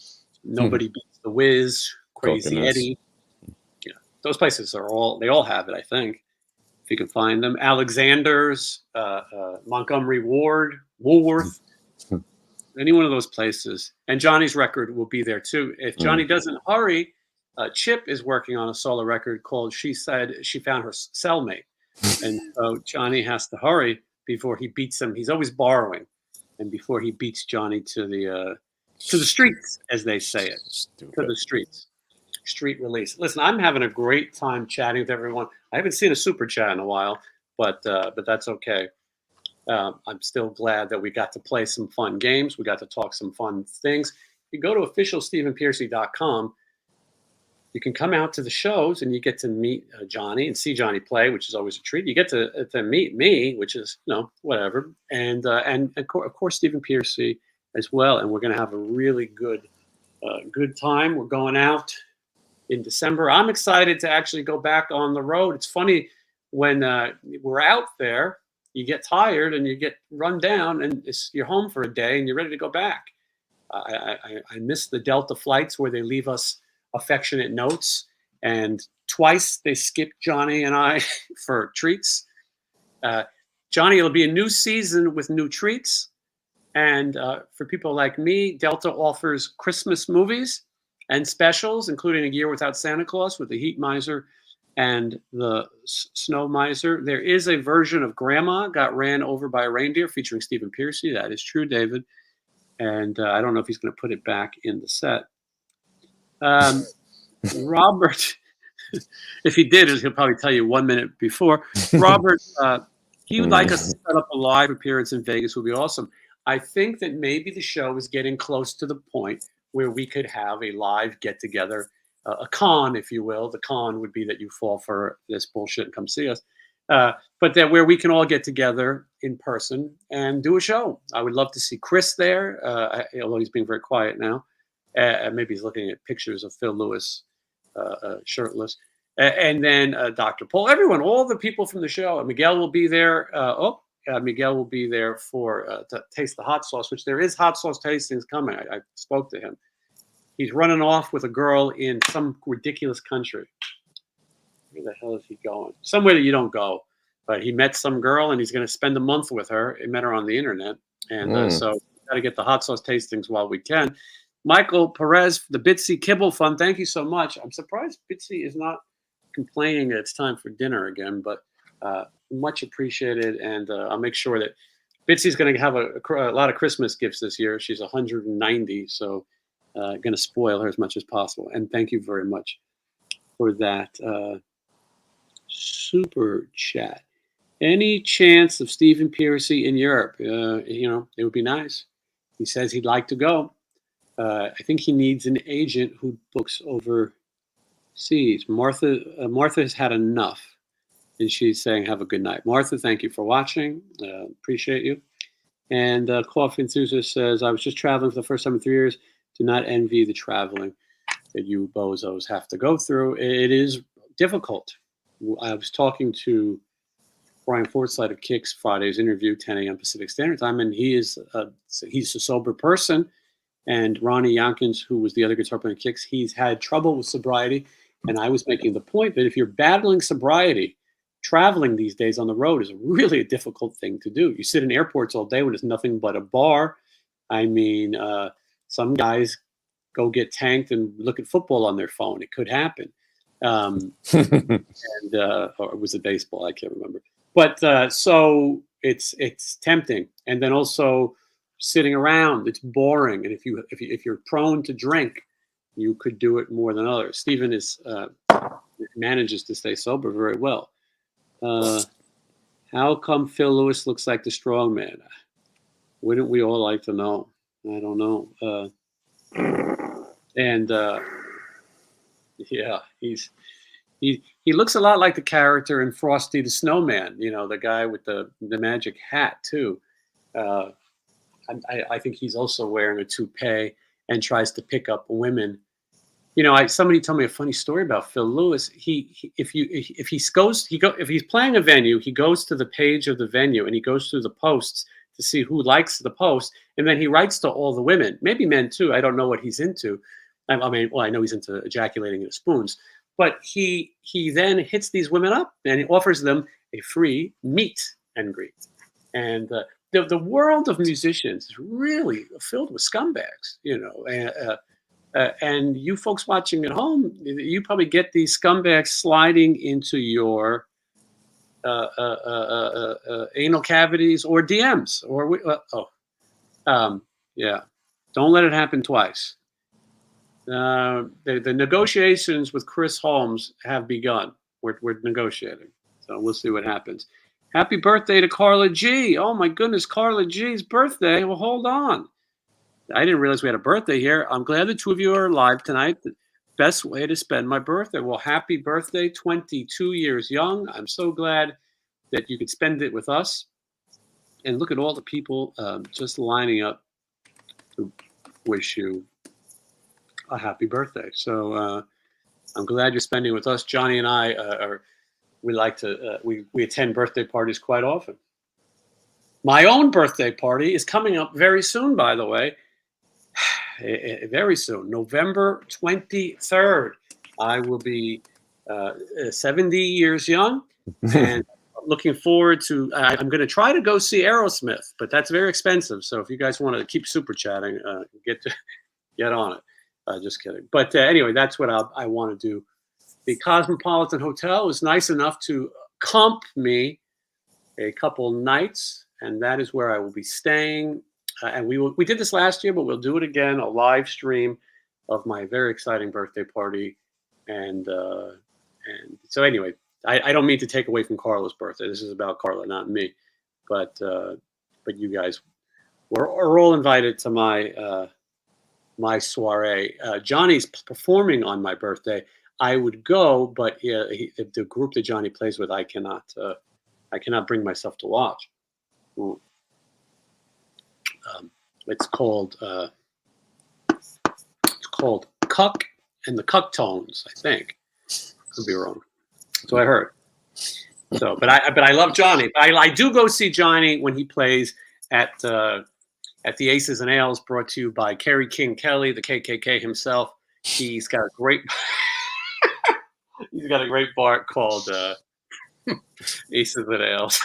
Nobody Beats the Wiz, Crazy Coconuts. Eddie. Yeah, those places they all have it, I think, if you can find them. Alexander's, Montgomery Ward, Woolworth, any one of those places. And Johnny's record will be there too. If Johnny doesn't hurry, Chip is working on a solo record called She Said She Found Her Cellmate. And so Johnny has to hurry before he beats him. He's always borrowing. And before he beats Johnny to the streets, as they say it. Stupid. To the streets. Street release. Listen, I'm having a great time chatting with everyone. I haven't seen a super chat in a while, but that's okay. I'm still glad that we got to play some fun games. We got to talk some fun things. If you go to officialstephenpiercy.com, you can come out to the shows and you get to meet Johnny and see Johnny play, which is always a treat. You get to meet me, which is whatever, and of course Stephen Piercy as well, and we're going to have a really good time. We're going out in December. I'm excited to actually go back on the road. It's funny when we're out there, you get tired and you get run down, and you're home for a day and you're ready to go back. I miss the Delta flights where they leave us affectionate notes, and twice they skipped Johnny and I for treats. Johnny, it'll be a new season with new treats. And for people like me, Delta offers Christmas movies and specials, including A Year Without Santa Claus with the Heat Miser and the Snow Miser. There is a version of Grandma Got Ran Over by a Reindeer featuring Stephen Pearcy. That is true, David. And I don't know if he's going to put it back in the set. Robert, if he did, he'll probably tell you 1 minute before. Robert, he would like us to set up a live appearance in Vegas. Would be awesome. I think that maybe the show is getting close to the point where we could have a live get-together, a con, if you will. The con would be that you fall for this bullshit and come see us. But that where we can all get together in person and do a show. I would love to see Chris there, although he's being very quiet now. Maybe he's looking at pictures of Phil Lewis shirtless. And then Dr. Paul, everyone, all the people from the show. Miguel will be there. Miguel will be there for to taste the hot sauce, which there is hot sauce tastings coming. I spoke to him. He's running off with a girl in some ridiculous country. Where the hell is he going? Somewhere that you don't go. But he met some girl, and he's going to spend a month with her. He met her on the internet. And so we got to get the hot sauce tastings while we can. Michael Perez, the Bitsy Kibble Fund, thank you so much. I'm surprised Bitsy is not complaining that it's time for dinner again, but much appreciated. And I'll make sure that Bitsy's going to have a lot of Christmas gifts this year. She's 190, so going to spoil her as much as possible. And thank you very much for that super chat. Any chance of Stephen Pearcy in Europe? It would be nice. He says he'd like to go. I think he needs an agent who books overseas. Martha has had enough, and she's saying, have a good night. Martha, thank you for watching. Appreciate you. And Coffee Enthusiast says, I was just traveling for the first time in 3 years. Do not envy the traveling that you bozos have to go through. It is difficult. I was talking to Brian Forsythe of Kicks Friday's interview, 10 a.m. Pacific Standard Time, and he's a sober person. And Ronnie Yankins, who was the other guitar player in Kicks, he's had trouble with sobriety. And I was making the point that if you're battling sobriety, traveling these days on the road is really a difficult thing to do. You sit in airports all day when there's nothing but a bar. I mean, some guys go get tanked and look at football on their phone. It could happen. Or it was a baseball, I can't remember. But so it's tempting. And then also sitting around, it's boring. And if you're prone to drink, you could do it more than others. Stephen manages to stay sober very well. How come Phil Lewis looks like the strong man? Wouldn't we all like to know? I don't know. Yeah, he looks a lot like the character in Frosty the Snowman. You know, the guy with the magic hat too. I think he's also wearing a toupee and tries to pick up women. You know, somebody told me a funny story about Phil Lewis. If he's playing a venue, he goes to the page of the venue and he goes through the posts to see who likes the post, and then he writes to all the women, maybe men too. I don't know what he's into. I mean, well, I know he's into ejaculating in spoons, but he then hits these women up and he offers them a free meet and greet. And the world of musicians is really filled with scumbags, you know. And you folks watching at home, you probably get these scumbags sliding into your anal cavities or DMs yeah. Don't let it happen twice. The negotiations with Chris Holmes have begun. We're negotiating, so we'll see what happens. Happy birthday to Carla G. Oh my goodness, Carla G's birthday. Well, hold on. I didn't realize we had a birthday here. I'm glad the two of you are alive tonight. The best way to spend my birthday. Well, happy birthday, 22 years young. I'm so glad that you could spend it with us. And look at all the people just lining up to wish you a happy birthday. So I'm glad you're spending with us. Johnny and I we attend birthday parties quite often. My own birthday party is coming up very soon, by the way. Very soon, November 23rd. I will be 70 years young, and looking forward to. I'm going to try to go see Aerosmith, but that's very expensive. So if you guys want to keep super chatting, get on it. Just kidding. But anyway, that's what I want to do. The Cosmopolitan Hotel was nice enough to comp me a couple nights, and that is where I will be staying. And we did this last year, but we'll do it again, a live stream of my very exciting birthday party. And so anyway, I don't mean to take away from Carla's birthday. This is about Carla, not me. But you guys are all invited to my soiree. Johnny's performing on my birthday. I would go, but the group that Johnny plays with, I cannot bring myself to watch. It's called Cuck and the Cuck Tones, I think. Could be wrong. So I heard. So, but I love Johnny. I do go see Johnny when he plays at the Aces and Ales, brought to you by Kerry King Kelly, the KKK himself. He's got a great bar called Aces and Ales.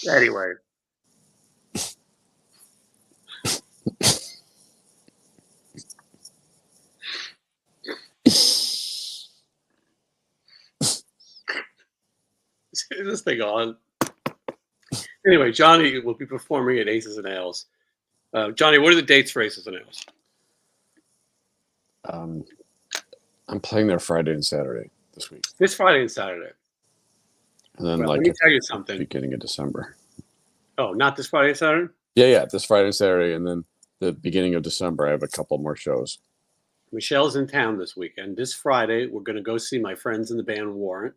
Anyway. Is this thing on? Anyway, Johnny will be performing at Aces and Ales. Johnny, what are the dates for Aces and Ales? I'm playing there Friday and Saturday this week. This Friday and Saturday. And then let me tell you something. Beginning of December. Oh, not this Friday and Saturday? Yeah, this Friday and Saturday, and then the beginning of December, I have a couple more shows. Michelle's in town this weekend. This Friday, we're going to go see my friends in the band Warrant.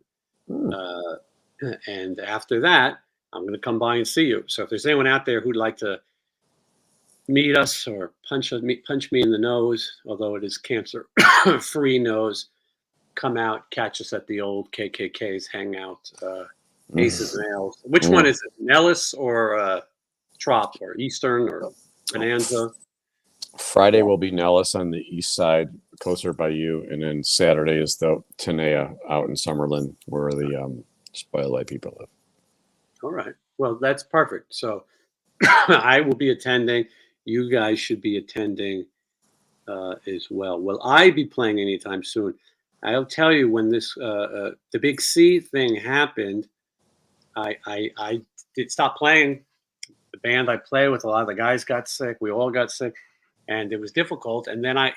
And after that, I'm going to come by and see you. So if there's anyone out there who'd like to meet us or punch me in the nose, although it is cancer-free nose, come out, catch us at the old KKK's hangout, Aces and Ales. Which one is it? Nellis or Trop or Eastern or Bonanza? Friday will be Nellis on the east side, closer by you, and then Saturday is the Tenea out in Summerlin, where the Spoiled people live. All right. Well, that's perfect. So I will be attending. You guys should be attending as well. Will I be playing anytime soon? I'll tell you, when this the Big C thing happened, I did stop playing. The band I play with, a lot of the guys got sick. We all got sick, and it was difficult. And then I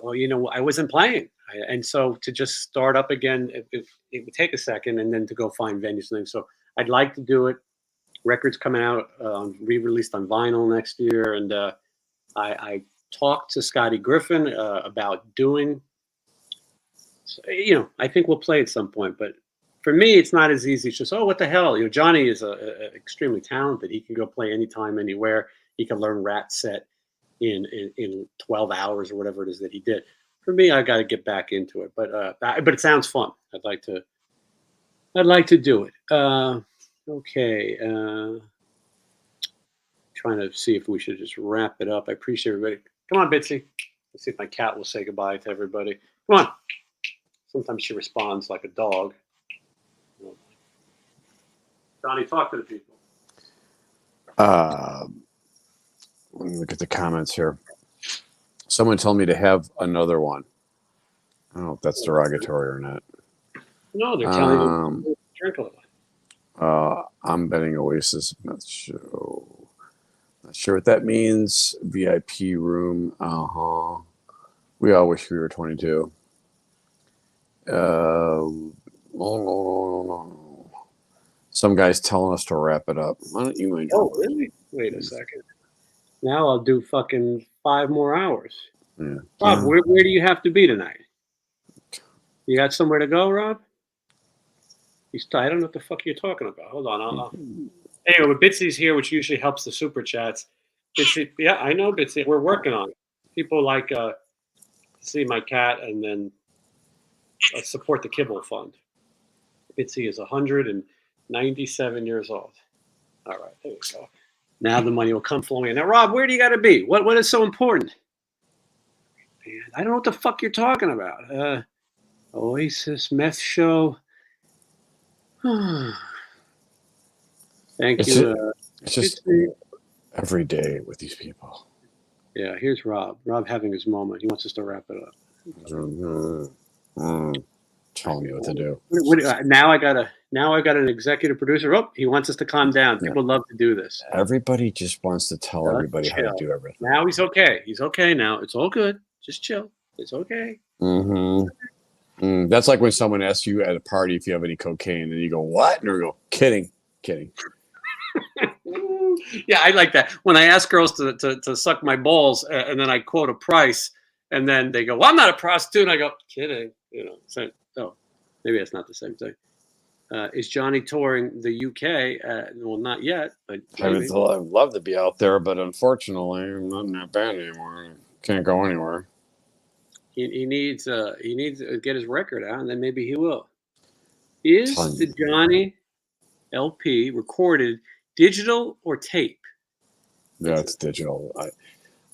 wasn't playing, and so to just start up again, it would take a second, and then to go find venues and things. So I'd like to do it. Records coming out, re-released on vinyl next year, and I talked to Scotty Griffin about doing. I think we'll play at some point, but for me, it's not as easy. It's just, what the hell? Johnny is extremely talented. He can go play anytime, anywhere. He can learn Rat Set in 12 hours or whatever it is that he did. For me, I got to get back into it, but it sounds fun. I'd like to do it. Okay. Trying to see if we should just wrap it up. I appreciate everybody. Come on, Bitsy. Let's see if my cat will say goodbye to everybody. Come on. Sometimes she responds like a dog. Johnny, talk to the people. Let me look at the comments here. Someone told me to have another one. I don't know if that's derogatory or not. No, they're telling you to drink a little. I'm betting Oasis. Not sure what that means. VIP room. We all wish we were 22. No. Some guy's telling us to wrap it up. Why don't you mind? Oh, really? Wait a second. Now I'll do fucking 5 more hours. Yeah. Rob, where do you have to be tonight? You got somewhere to go, Rob? I don't know what the fuck you're talking about. Hold on. Anyway, Bitsy's here, which usually helps the super chats. Bitsy, yeah, I know Bitsy. We're working on it. People like see my cat and then support the Kibble Fund. Bitsy is 197 years old. All right, there we go. Now the money will come flowing in. Now, Rob, where do you got to be? What is so important? Man, I don't know what the fuck you're talking about. Oasis Meth Show. Thank you. It's just every day with these people. Yeah, here's Rob. Rob having his moment. He wants us to wrap it up. Telling me what to do. Now I got an executive producer. Oh, he wants us to calm down. People love to do this. Everybody just wants to tell everybody how to do everything. Now he's okay. He's okay now. It's all good. Just chill. It's okay. That's like when someone asks you at a party if you have any cocaine, and you go, "What?" And they go, "Kidding." Yeah, I like that. When I ask girls to suck my balls, and then I quote a price, and then they go, "Well, I'm not a prostitute." And I go, "Kidding." So maybe that's not the same thing. Is Johnny touring the UK? Well, not yet, but I'd love to be out there, but unfortunately, I'm not in that band anymore. Can't go anywhere. He needs to get his record out, and then maybe he will. Is the Johnny LP recorded digital or tape? Yeah, it's digital.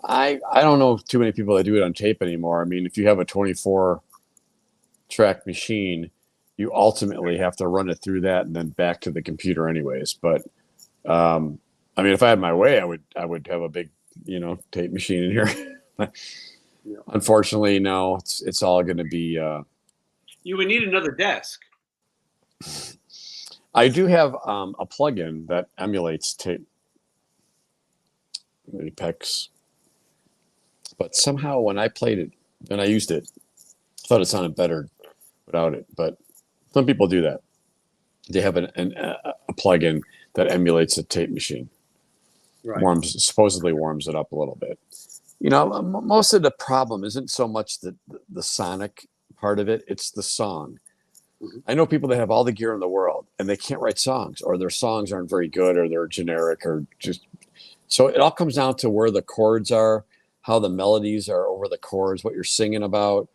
I don't know too many people that do it on tape anymore. I mean, if you have a 24-track machine, you ultimately have to run it through that and then back to the computer anyways. But I mean, if I had my way, I would have a big, tape machine in here. Yeah. Unfortunately, no, it's all going to be. You would need another desk. I do have a plugin that emulates tape. Apex. But somehow when I played it and I used it, I thought it sounded better without it. But some people do that. They have a plugin that emulates a tape machine. Right. Supposedly warms it up a little bit. Most of the problem isn't so much the sonic part of it, it's the song. Mm-hmm. I know people that have all the gear in the world and they can't write songs, or their songs aren't very good, or they're generic, or just so it all comes down to where the chords are, how the melodies are over the chords, what you're singing about.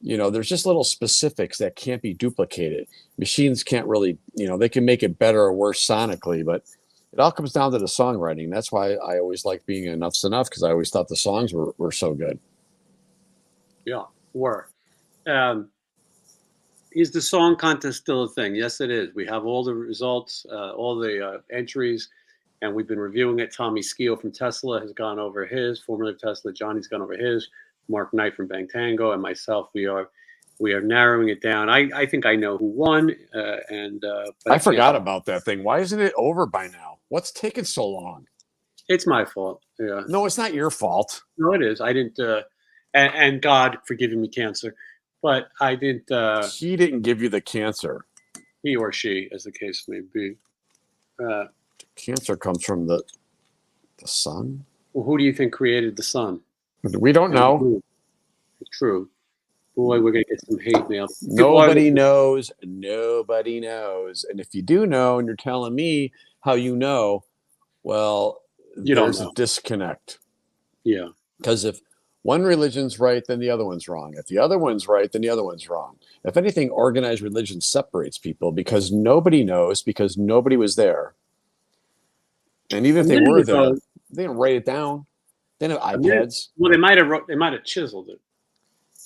There's just little specifics that can't be duplicated. Machines can't really, they can make it better or worse sonically, but it all comes down to the songwriting. That's why I always liked being Enough's Enough, because I always thought the songs were so good. Yeah, were. Is the song contest still a thing? Yes, it is. We have all the results, all the entries, and we've been reviewing it. Tommy Skio from Tesla has gone over his, formerly of Tesla. Johnny's gone over his. Mark Knight from Bang Tango and myself, we are narrowing it down. I think I know who won, but I forgot about that thing. Why isn't it over by now? What's taking so long? It's my fault. Yeah. No, it's not your fault. No, it is. I didn't. And God for giving me cancer, but I didn't. He didn't give you the cancer. He or she, as the case may be. Cancer comes from the sun. Well, who do you think created the sun? We don't know. It's true. Boy, we're gonna get some hate mail. Nobody knows. Nobody knows. And if you do know, and you're telling me how you know, well, there's a disconnect. Yeah. Because if one religion's right, then the other one's wrong. If the other one's right, then the other one's wrong. If anything, organized religion separates people because nobody knows, because nobody was there. And even if they were there, they didn't write it down. They didn't have iPads. Well, they might have chiseled it.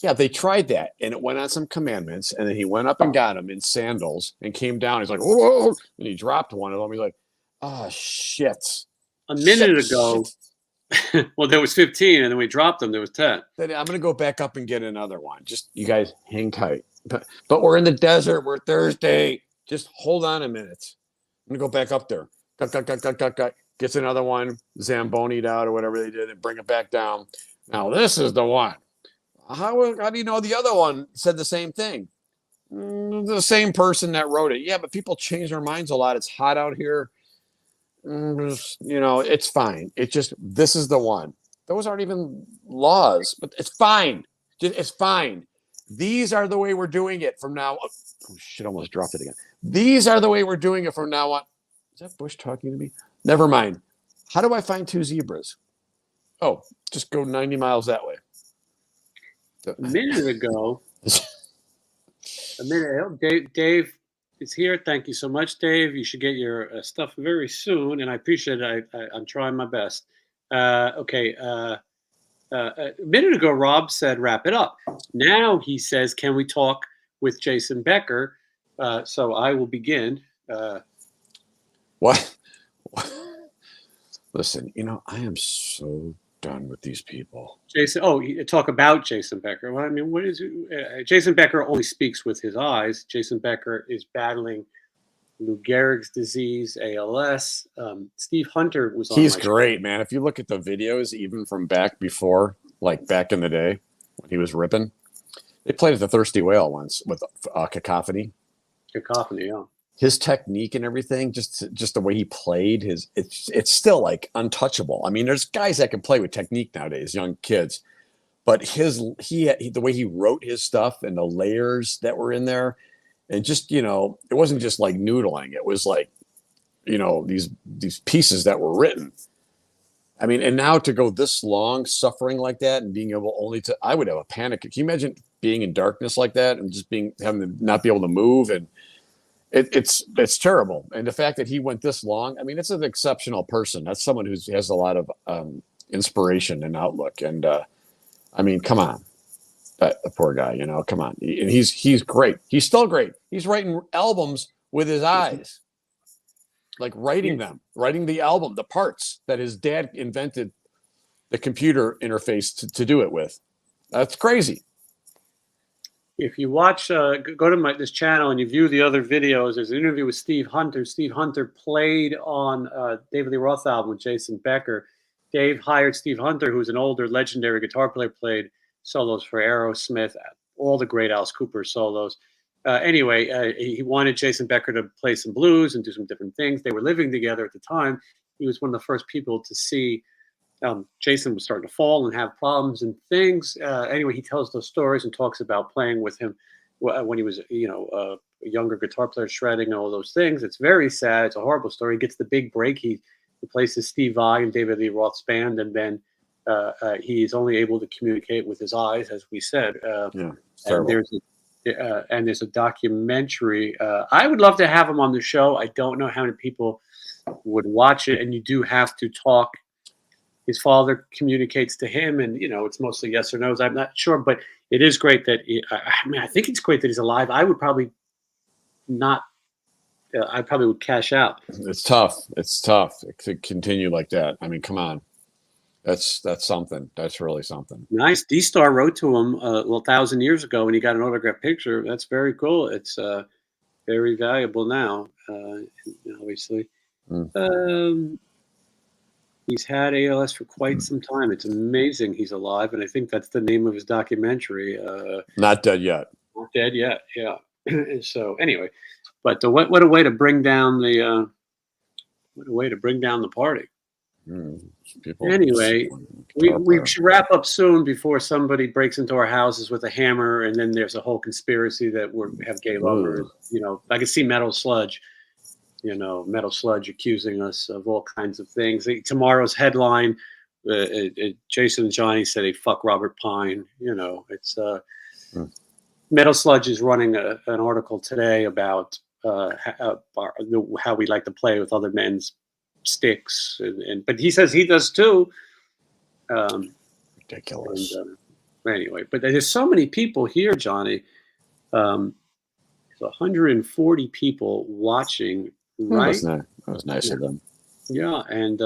Yeah, they tried that, and it went on some commandments, and then he went up and got him in sandals and came down. He's like, whoa, and he dropped one of them. He's like, oh, shit. A minute ago, well, there was 15, and then we dropped them. There was 10. Then I'm going to go back up and get another one. Just, you guys, hang tight. But we're in the desert. We're Thursday. Just hold on a minute. I'm going to go back up there. Cut. Gets another one, Zamboni'd out or whatever they did, and bring it back down. Now, this is the one. How do you know the other one said the same thing? The same person that wrote it. Yeah, but people change their minds a lot. It's hot out here. It's fine. This is the one. Those aren't even laws, but it's fine. It's fine. These are the way we're doing it from now on. Oh, shit, almost dropped it again. These are the way we're doing it from now on. Is that Bush talking to me? Never mind. How do I find 2 zebras? Oh, just go 90 miles that way. A minute ago, Dave is here. Thank you so much, Dave. You should get your stuff very soon, and I appreciate it. I'm trying my best. Okay. A minute ago, Rob said, wrap it up. Now he says, can we talk with Jason Becker? So I will begin. What? Listen, I am so done with these people. Jason, talk about Jason Becker. Well, I mean, what is it? Jason Becker only speaks with his eyes. Jason Becker is battling Lou Gehrig's disease, ALS. Steve Hunter was on. He's great, man. If you look at the videos, even from back before, like back in the day when he was ripping, they played at the Thirsty Whale once with Cacophony. Cacophony, yeah. His technique and everything, just the way he played, it's still like untouchable. I mean, there's guys that can play with technique nowadays, young kids, but the way he wrote his stuff and the layers that were in there, and just it wasn't just like noodling. It was like these pieces that were written. I mean, and now to go this long suffering like that and being able I would have a panic. Can you imagine being in darkness like that and just having to not be able to move? And it's terrible. And the fact that he went this long, I mean, it's an exceptional person. That's someone who has a lot of inspiration and outlook. And I mean, come on, the poor guy, come on. And he's great. He's still great. He's writing albums with his eyes, like writing the album, the parts that his dad invented the computer interface to do it with. That's crazy. If you watch, go to this channel and you view the other videos, there's an interview with Steve Hunter. Steve Hunter played on David Lee Roth album with Jason Becker. Dave hired Steve Hunter, who's an older legendary guitar player, played solos for Aerosmith, all the great Alice Cooper solos. Anyway, he wanted Jason Becker to play some blues and do some different things. They were living together at the time. He was one of the first people to see Jason was starting to fall and have problems and things. Anyway, he tells those stories and talks about playing with him when he was, a younger guitar player, shredding and all those things. It's very sad. It's a horrible story. He gets the big break. He replaces Steve Vai in David Lee Roth's band, and then he's only able to communicate with his eyes, as we said. And there's a documentary. I would love to have him on the show. I don't know how many people would watch it, and you do have to talk. His father communicates to him, and it's mostly yes or no's. I'm not sure, but it is great that I think it's great that he's alive. I would probably not. I probably would cash out. It's tough. It's tough to continue like that. I mean, come on. That's something. That's really something. Nice. D-Star wrote to him 1,000 years ago, and he got an autographed picture. That's very cool. It's very valuable now, obviously. He's had ALS for quite some time. It's amazing he's alive, and I think that's the name of his documentary. Not dead yet. Not dead yet. Yeah. So anyway, but what a way to bring down the party. Anyway, we should wrap up soon before somebody breaks into our houses with a hammer, and then there's a whole conspiracy that we have gay lovers. I can see Metal Sludge accusing us of all kinds of things. Tomorrow's headline, Jason and Johnny said they fuck Robert Pine. It's Metal Sludge is running an article today about how we like to play with other men's sticks, but he says he does too. Ridiculous. Anyway, but there's so many people here, Johnny. There's 140 people watching. Right, that was nice of them. Yeah, and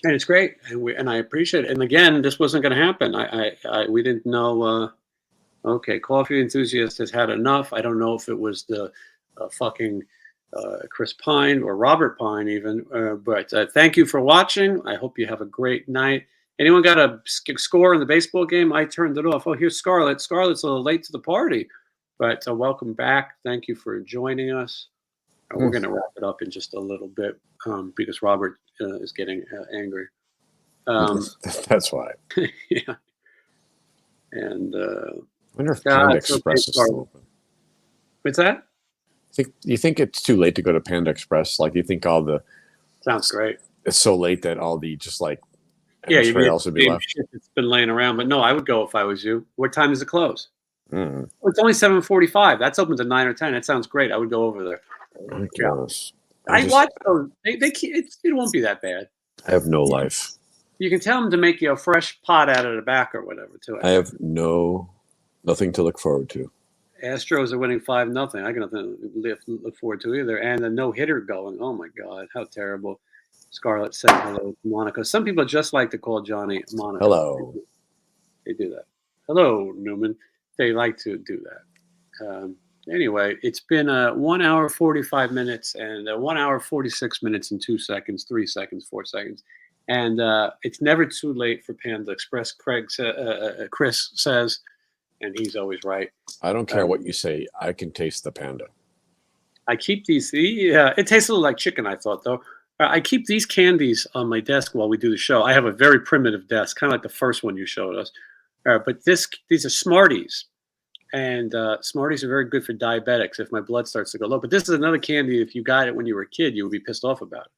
it's great, and I appreciate it. And again, this wasn't going to happen. We didn't know. Okay, Coffee Enthusiast has had enough. I don't know if it was the fucking Chris Pine or Robert Pine even. But thank you for watching. I hope you have a great night. Anyone got a score in the baseball game? I turned it off. Oh, here's Scarlett. Scarlett's a little late to the party, but welcome back. Thank you for joining us. We're going to wrap it up in just a little bit because Robert is getting angry. That's why. Yeah. And I wonder if Panda Express is still open. What's that? You think it's too late to go to Panda Express? Like, you think all the sounds great. It's so late that all the just like trails would be left. It's been laying around, but no, I would go if I was you. What time does it close? Mm. Well, it's only 7:45. That's open to 9 or 10. That sounds great. I would go over there. I watch those. It won't be that bad. I have no life. You can tell them to make you a fresh pot out of the back or whatever, too. I have nothing to look forward to. Astros are winning 5-0. I got nothing to look forward to either. And a no-hitter going. Oh, my God. How terrible. Scarlett said hello to Monica. Some people just like to call Johnny Monica. Hello. They do that. Hello, Newman. They like to do that. Anyway, it's been 1 hour, 45 minutes, and 1 hour, 46 minutes and 2 seconds, 3 seconds, 4 seconds. And it's never too late for Panda Express. Chris says, and he's always right. I don't care what you say. I can taste the panda. I keep these. It tastes a little like chicken, I thought, though. I keep these candies on my desk while we do the show. I have a very primitive desk, kind of like the first one you showed us. But these are Smarties. And Smarties are very good for diabetics if my blood starts to go low. But this is another candy. If you got it when you were a kid, you would be pissed off about it.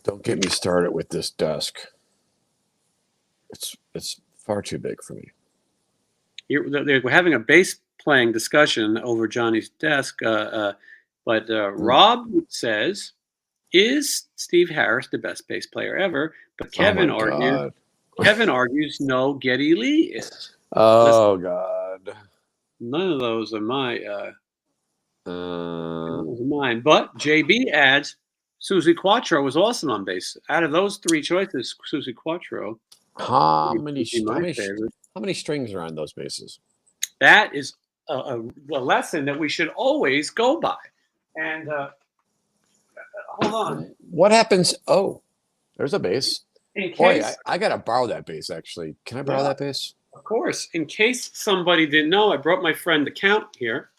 Don't get me started with this desk. It's far too big for me. We're having a bass playing discussion over Johnny's desk. But Rob says, is Steve Harris the best bass player ever? But Kevin argues no, Geddy Lee is. Oh, God. None of those are mine. But JB adds, Susie Quattro was awesome on bass. Out of those three choices, Susie Quattro. How many strings are on those basses? That is a lesson that we should always go by. And hold on. What happens? Oh, there's a bass. Boy, I got to borrow that bass, actually. Can I borrow that bass? Of course. In case somebody didn't know, I brought my friend the Count here.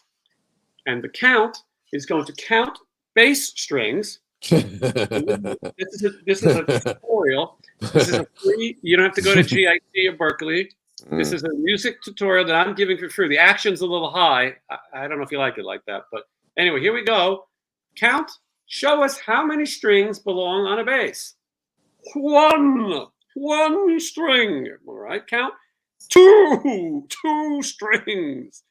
And the Count is going to count bass strings. This is a tutorial. This is a free. You don't have to go to GIT or Berkeley. This is a music tutorial that I'm giving for free. The action's a little high. I don't know if you like it like that, but anyway, here we go. Count. Show us how many strings belong on a bass. One string. All right. Count. Two strings.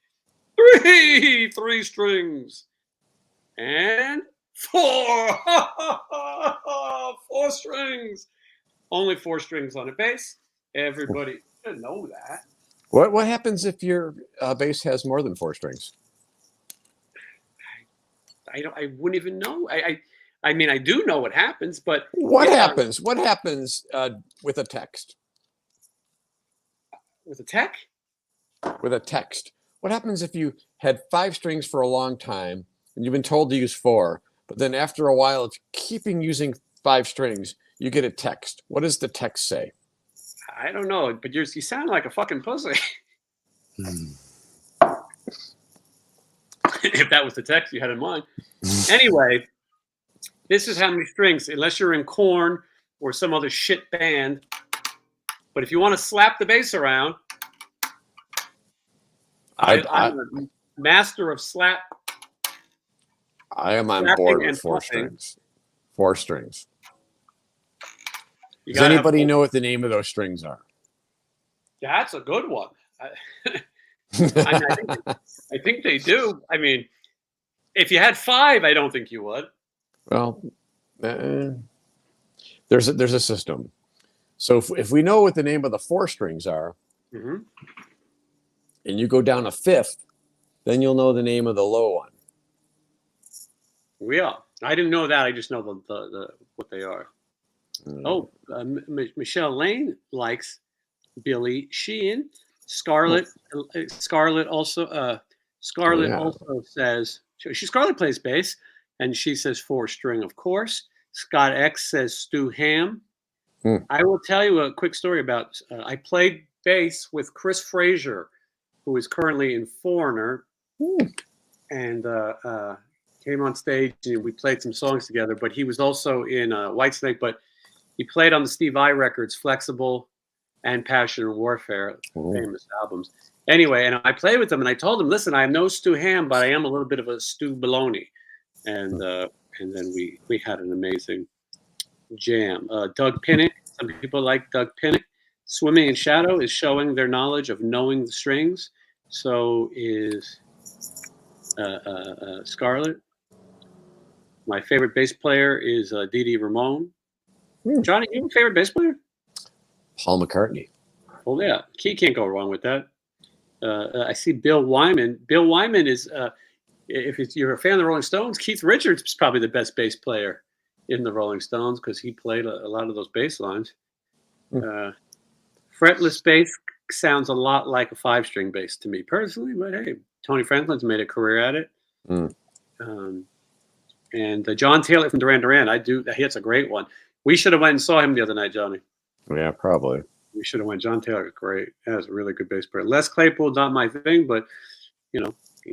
Three strings. And four strings. Only 4 strings on a bass. Everybody should know that. What happens if your bass has more than 4 strings? I wouldn't even know. I mean, I do know what happens, but what happens? What happens with a text? With a tech? With a text. What happens if you had 5 strings for a long time and you've been told to use 4, but then after a while it's keeping using 5 strings, you get a text. What does the text say? I don't know, but you sound like a fucking pussy. If that was the text you had in mind. Anyway, this is how many strings, unless you're in Korn or some other shit band. But if you want to slap the bass around, I'm a master of slap. I am on board with 4 strings. 4 strings. Does anybody know what the name of those strings are? That's a good one. I think they do. I mean, if you had 5, I don't think you would. Well, there's a system. So if we know what the name of the 4 strings are, and you go down a 5th, then you'll know the name of the low one. Yeah, I didn't know that. I just know the what they are. Michelle Lane likes Billy Sheehan. Scarlett also says Scarlett plays bass, and she says 4 string, of course. Scott X says Stu Ham. I will tell you a quick story about. I played bass with Chris Frazier, who is currently in Foreigner, and came on stage and we played some songs together. But he was also in Whitesnake. But he played on the Steve Vai records, Flexible and Passion and Warfare, famous albums. Anyway, and I played with him, and I told him, "Listen, I am no Stu Ham, but I am a little bit of a Stu Baloney." And then we had an amazing jam. Doug Pinnick. Some people like Doug Pinnick. Swimming in Shadow is showing their knowledge of knowing the strings. So is Scarlett. My favorite bass player is Dee Dee Ramone. Johnny, you have a favorite bass player? Paul McCartney. Well, yeah, he can't go wrong with that. I see Bill Wyman. Bill Wyman is, if you're a fan of the Rolling Stones, Keith Richards is probably the best bass player in the Rolling Stones because he played a lot of those bass lines. Fretless bass sounds a lot like a 5-string bass to me personally, but hey, Tony Franklin's made a career at it. And John Taylor from Duran Duran, that's a great one. We should have went and saw him the other night, Johnny. Yeah, probably. We should have went. John Taylor, great. That was a really good bass player. Les Claypool, not my thing, but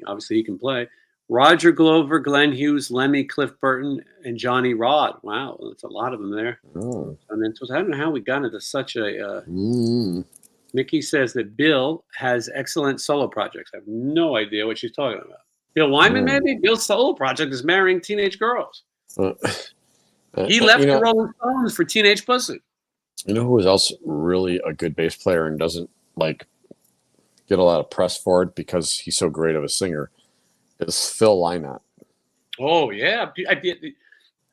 obviously he can play. Roger Glover, Glenn Hughes, Lemmy, Cliff Burton, and Johnny Rod. Wow, that's a lot of them there. I don't know how we got into such a. Mickey says that Bill has excellent solo projects. I have no idea what she's talking about. Bill Wyman, maybe? Bill's solo project is marrying teenage girls. He left the Rolling Stones for Teenage Pussy. You know who was also really a good bass player and doesn't get a lot of press for it because he's so great of a singer? Is Phil Lynott. Oh yeah,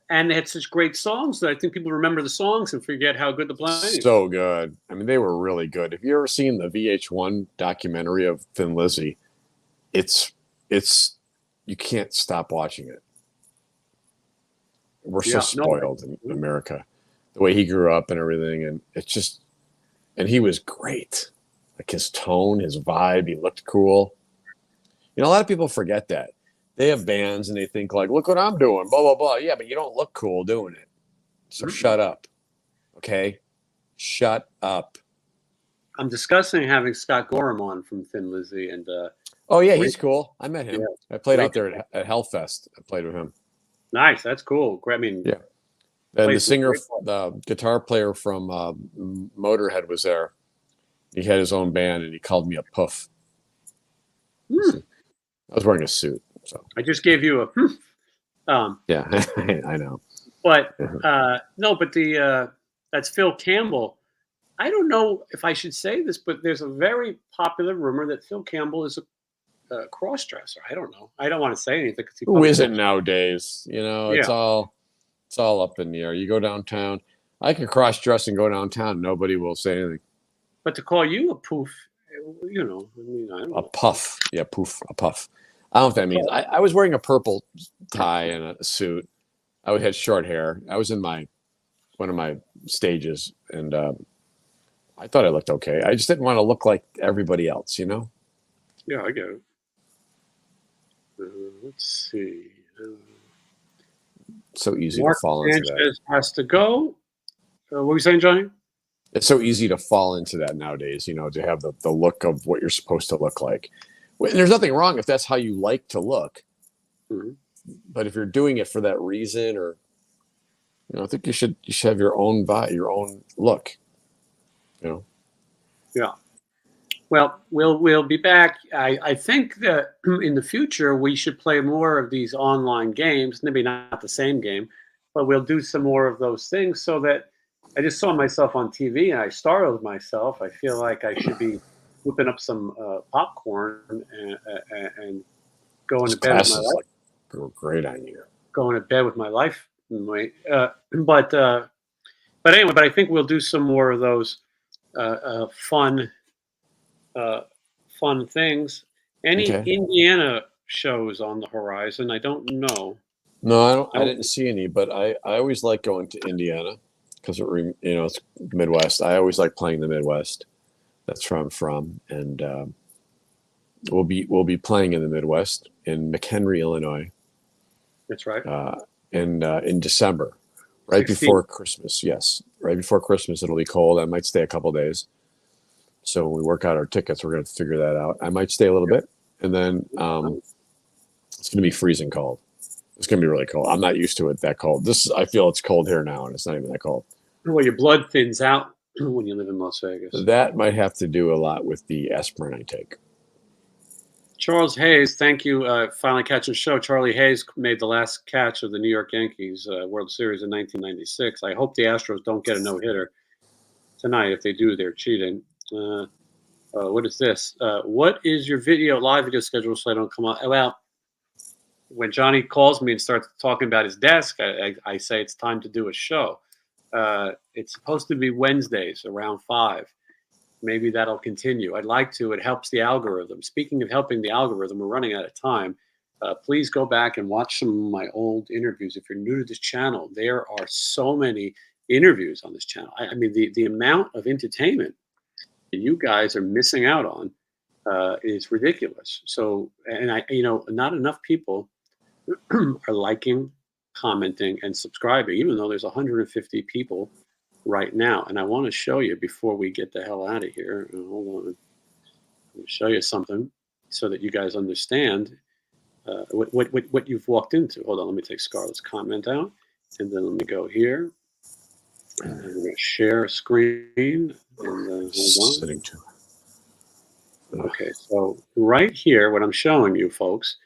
and they had such great songs that I think people remember the songs and forget how good the playing is. So good. I mean, they were really good. Have you ever seen the VH1 documentary of Thin Lizzy? It's you can't stop watching it. We're so spoiled in America, the way he grew up and everything, and it's just, and he was great. Like his tone, his vibe, he looked cool. A lot of people forget that. They have bands and they think look what I'm doing, blah, blah, blah. Yeah, but you don't look cool doing it. So shut up. Okay? Shut up. I'm discussing having Scott Gorham on from Thin Lizzy. And oh, yeah, he's cool. I met him. Yeah. I played out there at Hellfest. I played with him. Nice. That's cool. I mean, yeah. And the singer, the guitar player from Motorhead was there. He had his own band and he called me a puff. I was wearing a suit. So I just gave you a yeah, I know. But no, but that's Phil Campbell. I don't know if I should say this, but there's a very popular rumor that Phil Campbell is a cross-dresser. I don't know. I don't want to say anything. Who isn't nowadays? It's all up in the air. You go downtown. I can cross-dress and go downtown. Nobody will say anything. But to call you a poof, I mean, I don't know. A puff. Yeah, poof, a puff. I don't know what that means. I was wearing a purple tie and a suit. I had short hair. I was in one of my stages, and I thought I looked okay. I just didn't want to look like everybody else, Yeah, I get it. Let's see. So easy to fall into that. Has to go. What were you saying, Johnny? It's so easy to fall into that nowadays, to have the look of what you're supposed to look like. And there's nothing wrong if that's how you like to look. But if you're doing it for that reason, or I think you should have your own vibe, your own look. Yeah. Well, we'll be back. I think that in the future we should play more of these online games. Maybe not the same game, but we'll do some more of those things so that I just saw myself on TV and I startled myself. I feel like I should be whipping up some popcorn and going to bed with my life. Go great on you. Going to bed with my life. But anyway, I think we'll do some more of those fun things. Any Indiana shows on the horizon? I don't know. No, I didn't see any, but I always like going to Indiana because it's Midwest. I always like playing the Midwest. That's where I'm from, and we'll be playing in the Midwest in McHenry, Illinois. That's right. In December, Right 16. before Christmas, yes. Right before Christmas, it'll be cold. I might stay a couple days. So when we work out our tickets, we're going to figure that out. I might stay a little bit, and then it's going to be freezing cold. It's going to be really cold. I'm not used to it that cold. I feel it's cold here now, and it's not even that cold. Well, your blood thins out when you live in Las Vegas. That might have to do a lot with the aspirin I take. Charles Hayes, thank you. Finally catching the show. Charlie Hayes made the last catch of the New York Yankees World Series in 1996. I hope the Astros don't get a no-hitter tonight. If they do, they're cheating. What is this? What is your live video schedule so I don't come out? Well, when Johnny calls me and starts talking about his desk, I say it's time to do a show. It's supposed to be Wednesdays around 5. Maybe that'll continue. I'd like to. It helps the algorithm. Speaking of helping the algorithm, we're running out of time. Please go back and watch some of my old interviews. If you're new to this channel, there are so many interviews on this channel. I mean, the amount of entertainment that you guys are missing out on is ridiculous. So, and not enough people are liking, commenting, and subscribing, even though there's 150 people right now. And I want to show you before we get the hell out of here. Hold on. I'm going to show you something so that you guys understand what you've walked into. Hold on. Let me take Scarlett's comment out. And then let me go here. And then we're going to share a screen. And hold on. Okay. So right here, what I'm showing you folks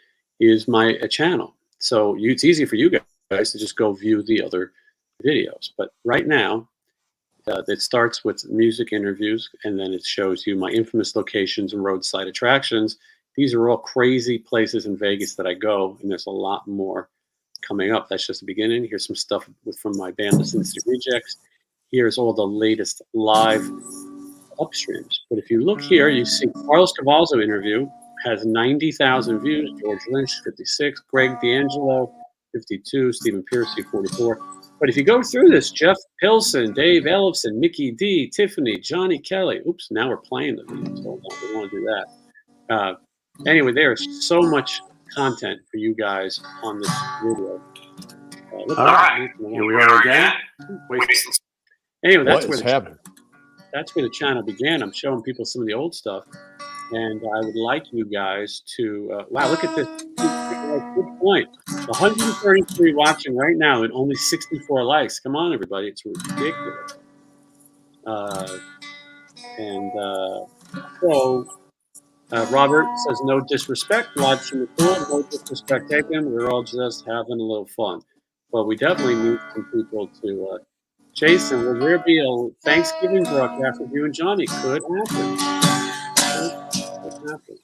is my channel. So it's easy for you guys to just go view the other videos. But right now, it starts with music interviews, and then it shows you my infamous locations and roadside attractions. These are all crazy places in Vegas that I go, and there's a lot more coming up. That's just the beginning. Here's some stuff from my band, the Sin City Rejects. Here's all the latest live upstreams. But if you look here, you see Carlos Cavalzo interview has 90,000 views. George Lynch, 56. Greg D'Angelo, 52. Stephen Piercy, 44. But if you go through this, Jeff Pilson, Dave Ellefson, Mickey D, Tiffany, Johnny Kelly. Oops, now we're playing the videos. Hold on, we want to do that. Anyway, there's so much content for you guys on this video. All right, here we are again. Anyway, that's where the channel began. I'm showing people some of the old stuff. And I would like you guys to, wow, look at this. Good point. 133 watching right now and only 64 likes. Come on, everybody. It's ridiculous. Robert says, no disrespect. Watch from the pool. No disrespect taken. We're all just having a little fun. But we definitely need some people to, Jason, will there be a Thanksgiving broadcast with you and Johnny? Could happen.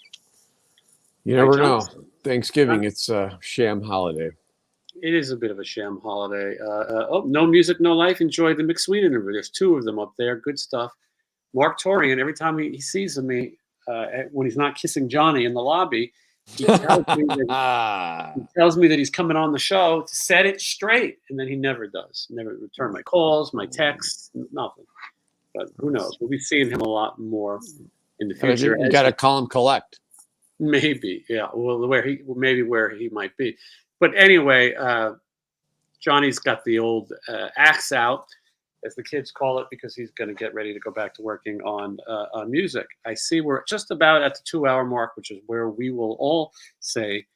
You never know. Thanksgiving, it's a sham holiday. It is a bit of a sham holiday. No music, no life. Enjoy the McSween interview. There's 2 of them up there. Good stuff. Mark Torian, every time he sees me, when he's not kissing Johnny in the lobby, he tells me that he's coming on the show to set it straight. And then he never does. Never return my calls, my texts, nothing. But who knows? We'll be seeing him a lot more in the future. You got to call him collect. Maybe, yeah. Well, where he might be. But anyway, Johnny's got the old axe out, as the kids call it, because he's going to get ready to go back to working on music. I see we're just about at the 2-hour mark, which is where we will all say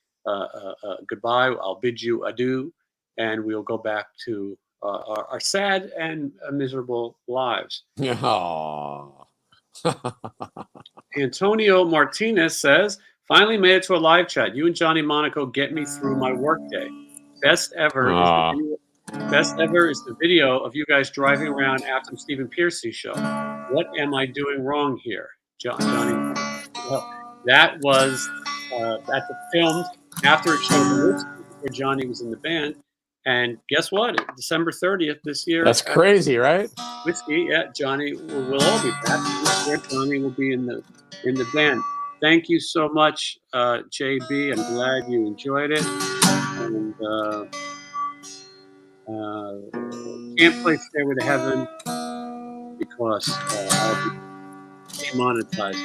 goodbye. I'll bid you adieu, and we'll go back to our sad and miserable lives. Antonio Martinez says, finally made it to a live chat. You and Johnny Monaco get me through my workday. Best ever is the video of you guys driving around after the Stephen Piercy show. What am I doing wrong here? Johnny, that was that's filmed after it showed where Johnny was in the band. And guess what? December 30th this year. That's crazy, right? Whiskey, yeah. Johnny will all be back. Johnny will be in the band. Thank you so much, JB. I'm glad you enjoyed it. And can't play Stairway to Heaven because I'll be demonetized.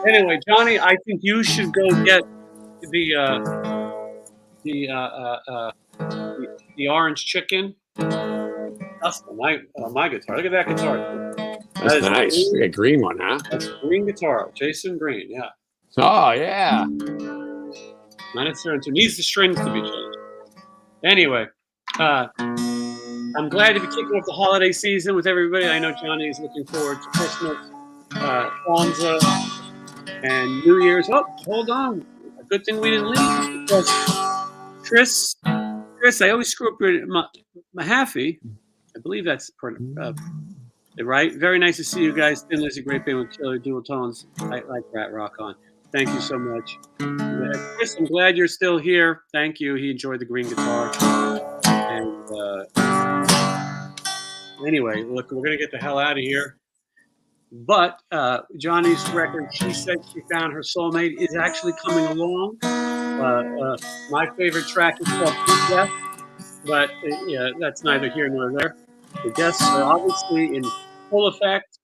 Anyway, Johnny, I think you should go get the orange chicken custom. My guitar. Look at that guitar. That's nice. Green, a green one, huh? That's a green guitar. Jason Green. Yeah. Oh yeah. -2 needs the strings to be changed. Anyway, I'm glad to be kicking off the holiday season with everybody. I know Johnny is looking forward to Christmas, Kwanzaa, and New Year's. Oh, hold on. A good thing we didn't leave because Chris, I always screw up your Mahaffey. I believe that's right. Very nice to see you guys. Thin Lizzy, great band with killer dual tones. I like that. Rock on. Thank you so much. Chris, I'm glad you're still here. Thank you. He enjoyed the green guitar. And anyway, look, we're going to get the hell out of here. But Johnny's record, She Said She Found Her Soulmate, is actually coming along. My favorite track is called Big Death, but yeah, that's neither here nor there. The deaths are obviously in full effect.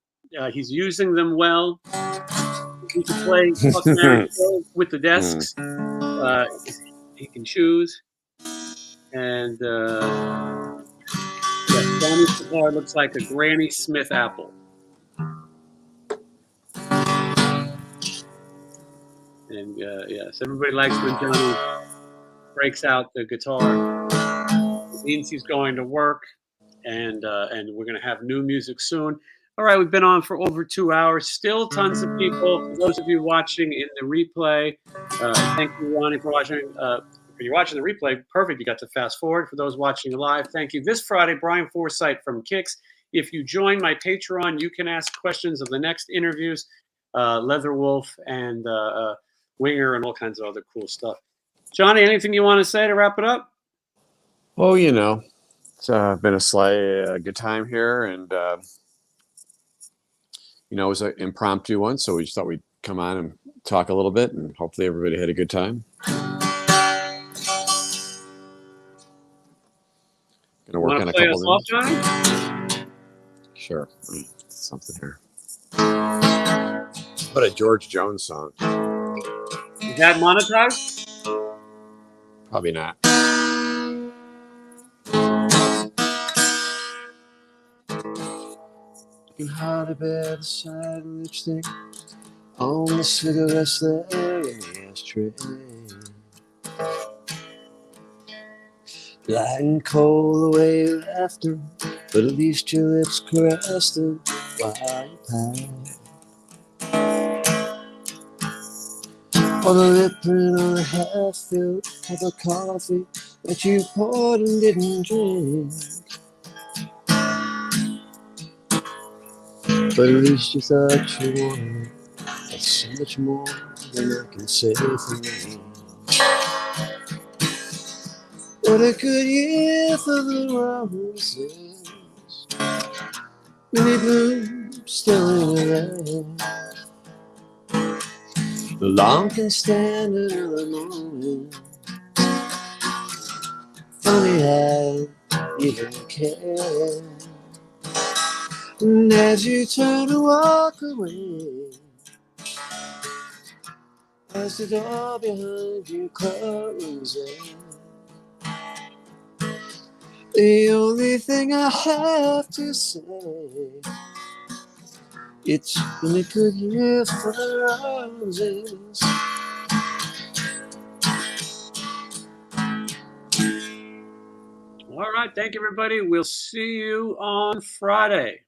He's using them well. He can play with the desks. He can choose. And Johnny's guitar looks like a Granny Smith apple. And yes, everybody likes when Johnny breaks out the guitar. It means he's going to work, and we're going to have new music soon. All right, we've been on for over 2 hours. Still tons of people. For those of you watching in the replay, thank you, Ronnie, for watching. If you're watching the replay, perfect. You got to fast forward. For those watching live, thank you. This Friday, Brian Forsythe from Kicks. If you join my Patreon, you can ask questions of the next interviews, Leatherwolf and Winger and all kinds of other cool stuff. Johnny, anything you want to say to wrap it up? Well, it's been a good time here, and it was an impromptu one, so we just thought we'd come on and talk a little bit, and hopefully everybody had a good time. Gonna work on a couple of Johnny? Sure. Something here. But a George Jones song. Is that monetized? Probably not. You can hardly bear the sight of lipstick on the cigarettes there in the ashtray. Light and cold the way you left her, but at least your lips caressed her while you passed. Or the lip print on the half-filled cup of coffee that you poured and didn't drink. But at least you thought you wanted it. That's so much more than I can say for me. What a good year for the roses. Many blooms still in the rain. The lawn can stand another morning. Funny how you don't care. And as you turn to walk away, as the door behind you closes, the only thing I have to say, it's been a good year for the roses. All right, thank you, everybody. We'll see you on Friday.